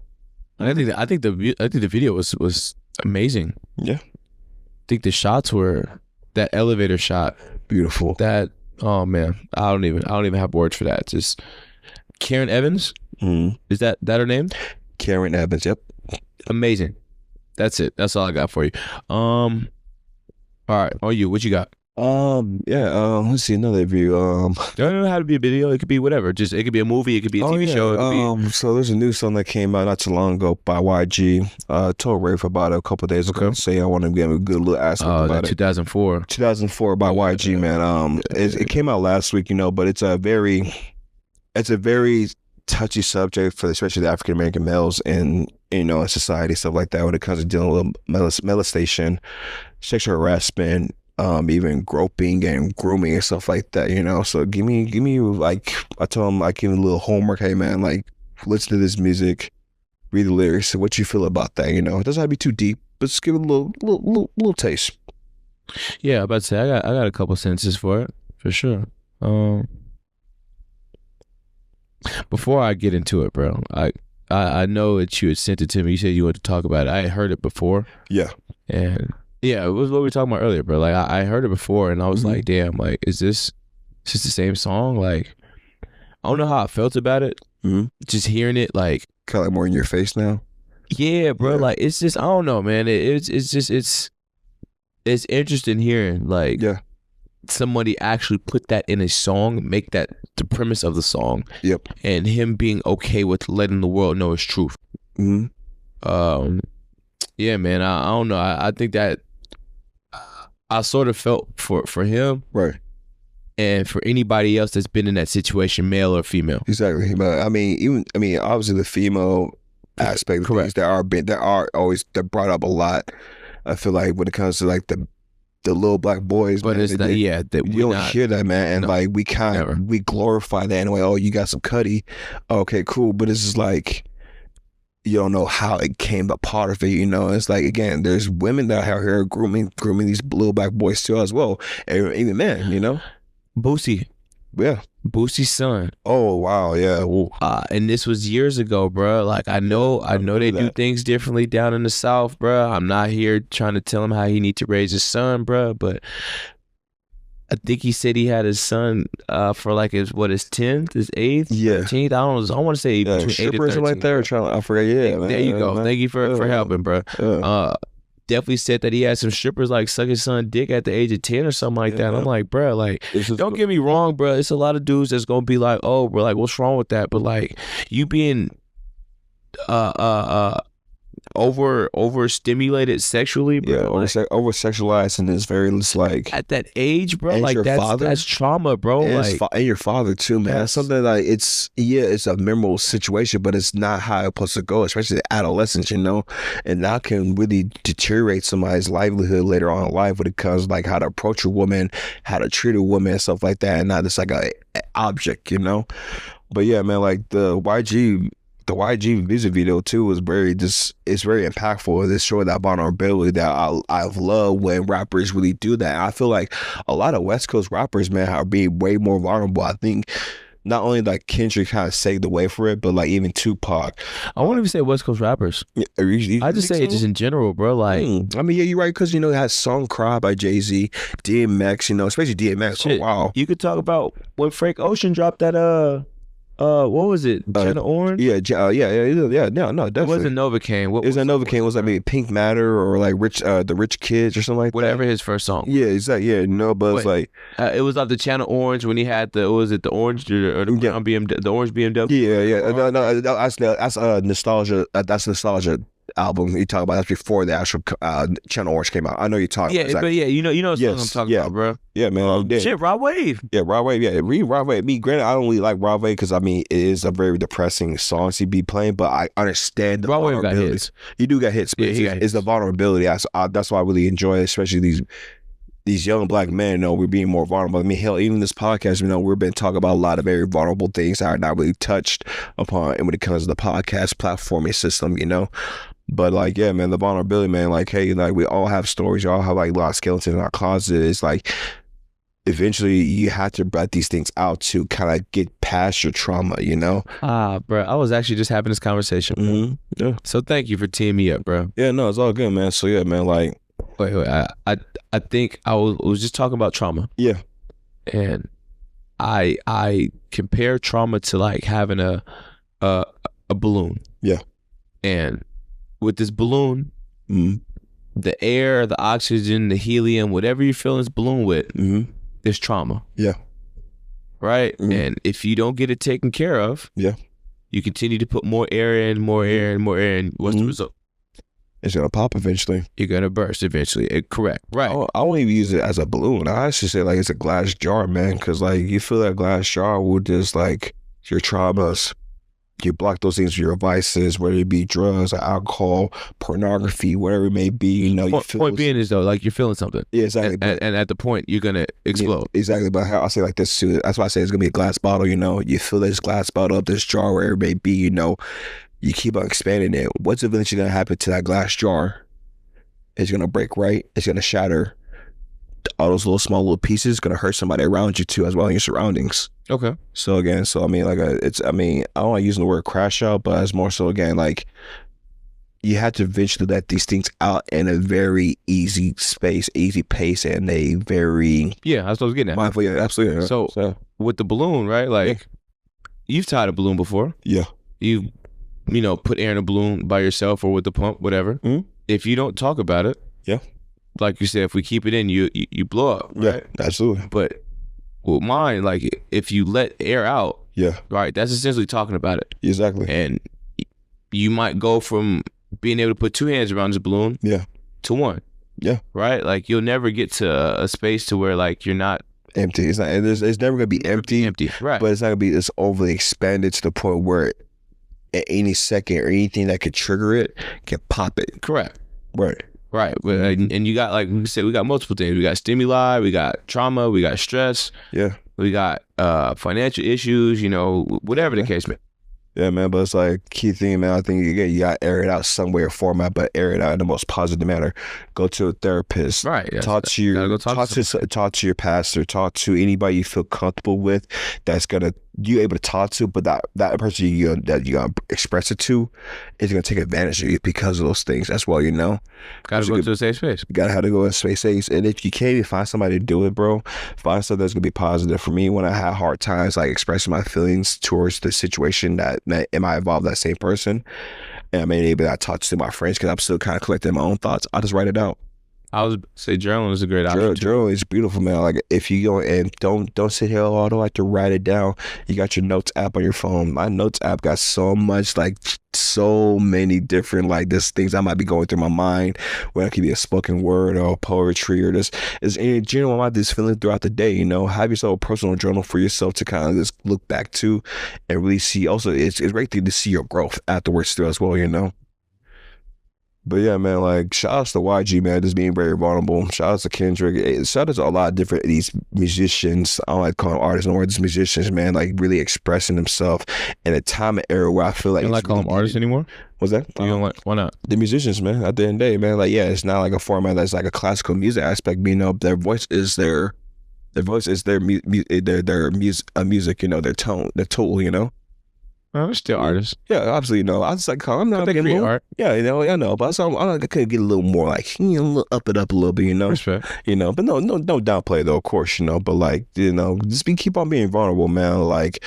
I think the video was amazing. Yeah. I think the shots were that elevator shot, beautiful. That oh man, I don't even have words for that. It's just. Karen Evans, is that her name? Karen Evans, yep. Amazing. That's it. That's all I got for you. All right. On you, what you got? Let's see another review. It don't have to be a video. It could be whatever. Just it could be a movie. It could be a TV show. It could be... So there's a new song that came out not too long ago by YG. Told Raef about it a couple of days ago. Say I want to give him a good little aspect about it. 2004. 2004 by YG, man. It came out last week, you know, but it's a very touchy subject for especially the African American males in society, stuff like that, when it comes to dealing with molestation, sexual harassment, even groping and grooming and stuff like that, you know. So give me like, I told him, I give him a little homework. Hey man, like listen to this music, read the lyrics, and what you feel about that, you know. It doesn't have to be too deep, but just give it a little taste. Yeah, I'm about to say I got a couple sentences for it, for sure. Before I get into it, bro, I know that you had sent it to me. You said you wanted to talk about it. I had heard it before. Yeah. And yeah, it was what we were talking about earlier, bro. Like I heard it before and I was like, damn, like, is this the same song? Like, I don't know how I felt about it. Just hearing it, like kind of like more in your face now. Yeah, bro. Yeah. Like it's just I don't know, man. It's interesting hearing like Yeah. somebody actually put that in a song, make that the premise of the song, Yep. and him being okay with letting the world know his truth. Mm-hmm. Yeah, man. I don't know. I think that I sort of felt for him, Right. and for anybody else that's been in that situation, male or female. Exactly. But I mean, obviously the female aspect of things that are always that brought up a lot. I feel like when it comes to like the little black boys, But man, it's not. Yeah, that you don't hear that, man, and no, like never. we glorify that anyway. Oh, you got some cutty, okay, cool. But it's just like you don't know how it came a part of it. You know, it's like again, there's women that are here grooming these little black boys still as well, and even men. You know, Boosie. yeah. Boosie's son. Oh wow, yeah. Ooh. And this was years ago, bro. Like I know they do things differently down in the South, bro. I'm not here trying to tell him how he need to raise his son, bro. But I think he said he had his son for like his 10th, his 8th, Yeah. 13th. I don't know. I want to say between 8 and 13. Like that, or trying. I forget. Yeah, man. There you go. Man. Thank you for helping, bro. Definitely said that he had some strippers like suck his son dick at the age of 10 or something like that. I'm like, bro, like, don't get me wrong, bro. It's a lot of dudes that's gonna be like, oh, bro, like, what's wrong with that? But like, you being overstimulated sexually, bro. Yeah, over sexualized, and it's very like at that age, bro. Like that's trauma, bro. And like and your father too, man. That's something like it's a memorable situation, but it's not how it's supposed to go, especially adolescence, you know. And that can really deteriorate somebody's livelihood later on in life when it comes like how to approach a woman, how to treat a woman, and stuff like that, and not just like a object, you know. But yeah, man, like the YG music video too was it's very impactful. It's showing that vulnerability that I love when rappers really do that. I feel like a lot of West Coast rappers, man, are being way more vulnerable. I think not only like Kendrick kind of saved the way for it, but like even Tupac. I won't even say West Coast rappers. I just say it just in general, bro. Like, I mean, yeah, you're right, because you know it has Song Cry by Jay-Z, DMX, you know, especially DMX. Shit. Oh wow, you could talk about when Frank Ocean dropped that what was it? Channel Orange? Yeah, no, definitely. It wasn't Novocaine. What was that? Novocaine was like maybe Pink Matter or like the Rich Kids or something like whatever that. His first song. Yeah, exactly. Yeah, no, but it's like it was like the Channel Orange when he had the orange or the orange BMW. Yeah. No, that's nostalgia. That's nostalgia album you talk about. That's before the actual Channel Orange came out. I know you're talking. Yeah, but yeah, you know what I'm talking about, bro. Yeah, man. Shit, Rod Wave. Yeah, Rod Wave. Yeah, Rod Wave. Me, granted, I don't really like Rod Wave because I mean it is a very depressing song to be playing, but I understand the vulnerability. You do get hits, but it's the vulnerability. That's why I really enjoy it, especially these young black men. You know, we're being more vulnerable. I mean, hell, even this podcast, you know, we've been talking about a lot of very vulnerable things that are not really touched upon, and when it comes to the podcast platforming system, you know. But like, yeah, man, the vulnerability, man, like, hey, like we all have stories, we all have like a lot of skeletons in our closet. It's like eventually you have to let these things out to kind of get past your trauma, you know? Bro, I was actually just having this conversation. Mm-hmm. Yeah. So thank you for teeing me up, bro. Yeah, no, it's all good, man. So yeah, man, like wait, I think I was just talking about trauma. Yeah. And I compare trauma to like having a balloon. Yeah. And with this balloon, the air, the oxygen, the helium, whatever you're filling this balloon with, there's trauma. Yeah. Right? And if you don't get it taken care of, you continue to put more air in, more air in, more air in. What's the result? It's going to pop eventually. You're going to burst eventually. Correct. Right. I won't even use it as a balloon. I actually say like it's a glass jar, man, because like you fill that glass jar with just like your traumas. You block those things with your vices, whether it be drugs or alcohol, pornography, whatever it may be. You know, point being is though, like you're feeling something. Yeah, exactly. And at the point, you're gonna explode. Yeah, exactly. But I'll say like this too. That's why I say it's gonna be a glass bottle. You know, you fill this glass bottle up, this jar, wherever it may be. You know, you keep on expanding it. What's eventually gonna happen to that glass jar? It's gonna break, right? It's gonna shatter. All those little pieces gonna hurt somebody around you too, as well in your surroundings. Okay. So again, I mean, like I don't like using the word crash out, but it's more so again like you have to eventually let these things out in a very easy space, easy pace, and a very that's what I was getting at. Mindful, yeah, absolutely. So with the balloon, right? Like you've tied a balloon before. Yeah. You put air in a balloon by yourself or with the pump, whatever. If you don't talk about it, like you said, if we keep it in, you blow up, right? Yeah, absolutely. But with mine, like if you let air out, right, that's essentially talking about it. Exactly. And you might go from being able to put two hands around this balloon to one. Yeah. Right? Like you'll never get to a space to where like you're not empty. It's not. It's never gonna be empty. Right. But it's not gonna be. It's overly expanded to the point where at any second or anything that could trigger it can pop it. Correct. Right. Right. And you got, like we said, we got multiple things. We got stimuli. We got trauma. We got stress. Yeah. We got financial issues. Whatever the case may be. Yeah, man, but it's like key thing, man. I think you got to air it out some way or format, but air it out in the most positive manner. Go to a therapist, right? Talk to your pastor, talk to anybody you feel comfortable with that's gonna you able to talk to, but that person that you gonna express it to is gonna take advantage of you because of those things as well. Gotta go to a safe space. You gotta have to go to a safe space, and if you can't even find somebody to do it, bro, find something that's gonna be positive. For me, when I had hard times, like expressing my feelings towards the situation that am I involved that same person, and maybe I talk to my friends because I'm still kind of collecting my own thoughts. I just write it out. I would say journaling is a great option. Journaling is beautiful, man. Like if you go and don't sit here, I don't like to write it down. You got your notes app on your phone. My notes app got so much, like so many different like this things I might be going through my mind, whether it could be a spoken word or poetry or this is in general I might be just feeling throughout the day. Have yourself a personal journal for yourself to kind of just look back to and really see. Also, it's a great thing to see your growth afterwards too as well. But yeah, man, like shout outs to YG, man, just being very vulnerable. Shout outs to Kendrick. Shout outs to a lot of different these musicians. I don't like to call them artists no more, just musicians, man, like really expressing themselves in a time and era where I feel like you don't like call them artists anymore? What's that? You don't like, why not? The musicians, man, at the end of the day, man, like it's not like a format that's like a classical music aspect, but their voice is their music, their tone, their tool, Well, they're still artists. Yeah, absolutely. I just like I'm not getting more art. Yeah, I know, but I could get a little more like up it up a little bit, Respect. But no downplay though, of course, but like just keep on being vulnerable, man. Like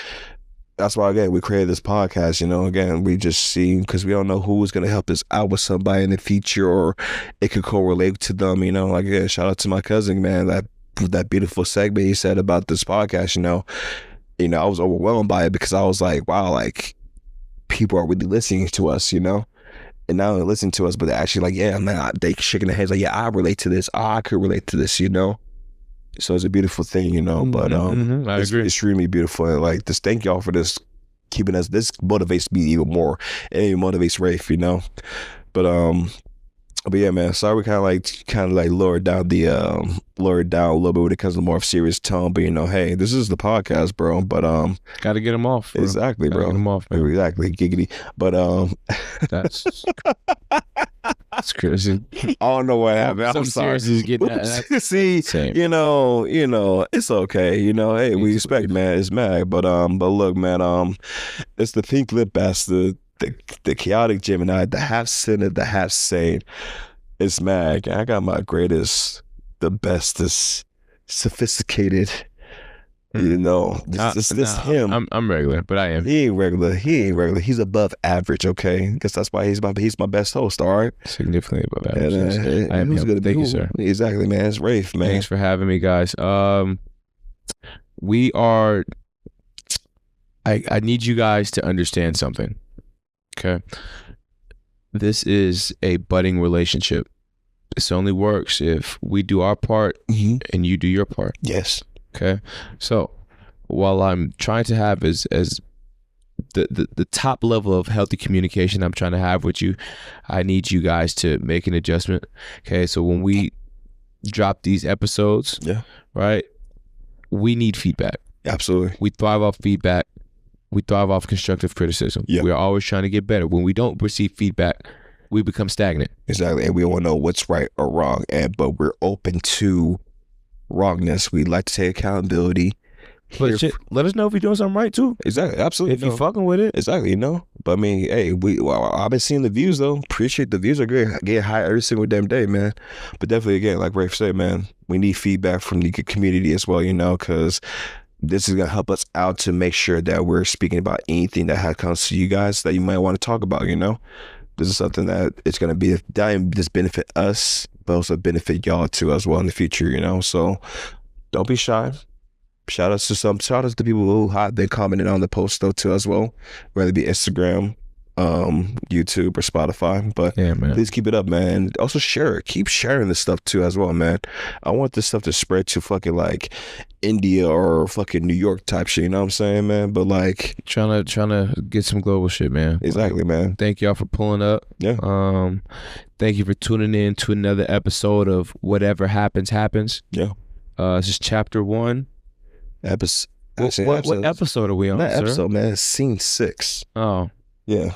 that's why again we created this podcast. Again we just see because we don't know who's gonna help us out with somebody in the future or it could correlate to them. Like again, shout out to my cousin, man. That beautiful segment he said about this podcast. I was overwhelmed by it because I was like, wow, like people are really listening to us, and not only listening to us, but they're actually like, yeah, man, they shaking their heads like, yeah, I relate to this. I could relate to this, So it's a beautiful thing, but I it's agree. extremely beautiful. And like, just thank y'all for this, keeping us, this motivates me even more. And it motivates Raef, But yeah, man. Sorry, we kind of like lowered down a little bit when it comes to more of serious tone. But hey, this is the podcast, bro. But gotta get them off. Bro. Exactly, bro. Get them off. Man. Exactly, giggity. But that's crazy. I don't know what happened. I'm sorry. See, same. It's okay. Hey, we expect, man. It's mad. But look, man. It's the pink lip bastard. The chaotic Gemini, the half sinner, the half sane. It's Mag. I got my greatest, the bestest, sophisticated. This him. I'm regular, but I am. He ain't regular. He's above average. Okay, because that's why he's my best host. All right, significantly above average. And, I am. Thank you, sir. Exactly, man. It's Raef, man. Thanks for having me, guys. We are. I need you guys to understand something. Okay. This is a budding relationship. This only works if we do our part and you do your part. Yes. Okay. So while I'm trying to have as the top level of healthy communication I'm trying to have with you, I need you guys to make an adjustment. Okay. So when we drop these episodes, right, we need feedback. Absolutely. We thrive off feedback. We thrive off constructive criticism. Yeah. We're always trying to get better. When we don't receive feedback, we become stagnant. Exactly. And we don't know what's right or wrong. But we're open to wrongness. We like to take accountability. But let us know if you're doing something right too. Exactly. Absolutely. If you're fucking with it. Exactly. But I mean, hey, I've been seeing the views though. Appreciate the views are great. Getting high every single damn day, man. But definitely again, like Raef said, man, we need feedback from the community as well, because this is gonna help us out to make sure that we're speaking about anything that comes to you guys that you might want to talk about. This is something that it's gonna be that just benefit us, but also benefit y'all too as well in the future. So don't be shy. Shout outs to people who they commented on the post though too as well, whether it be Instagram, YouTube or Spotify. But Yeah, man. please keep it up, man. And also keep sharing this stuff too as well, man. I want this stuff to spread to fucking like India or fucking New York type shit. You know what I'm saying, man? But like Trying to get some global shit, man. exactly, man. Thank y'all for pulling up. Yeah. Thank you for tuning in to another episode of Whatever Happens Happens. Yeah. This is chapter 1. What episode are we on, That sir? episode, man. Scene 6. Oh, Yeah.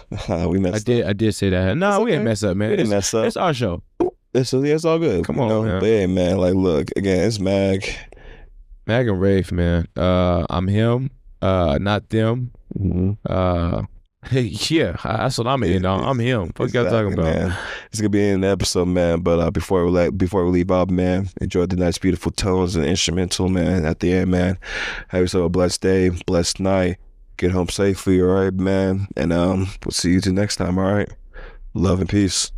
We messed up. I did say that. No, we didn't mess up, man. We didn't mess up. It's our show. It's all good. Come on, man. But yeah, man. Like, look again. It's Mag. Mag and Raef, man. I'm him. Not them. Mm-hmm. Yeah, that's what I'm in. I'm him. What y'all talking about? Man. It's gonna be in the episode, man. But before we leave out, man, enjoy the nice, beautiful tones and instrumental, man. At the end, man, have yourself a blessed day, blessed night. Get home safely, all right, man. And we'll see you till next time, all right. Love and peace.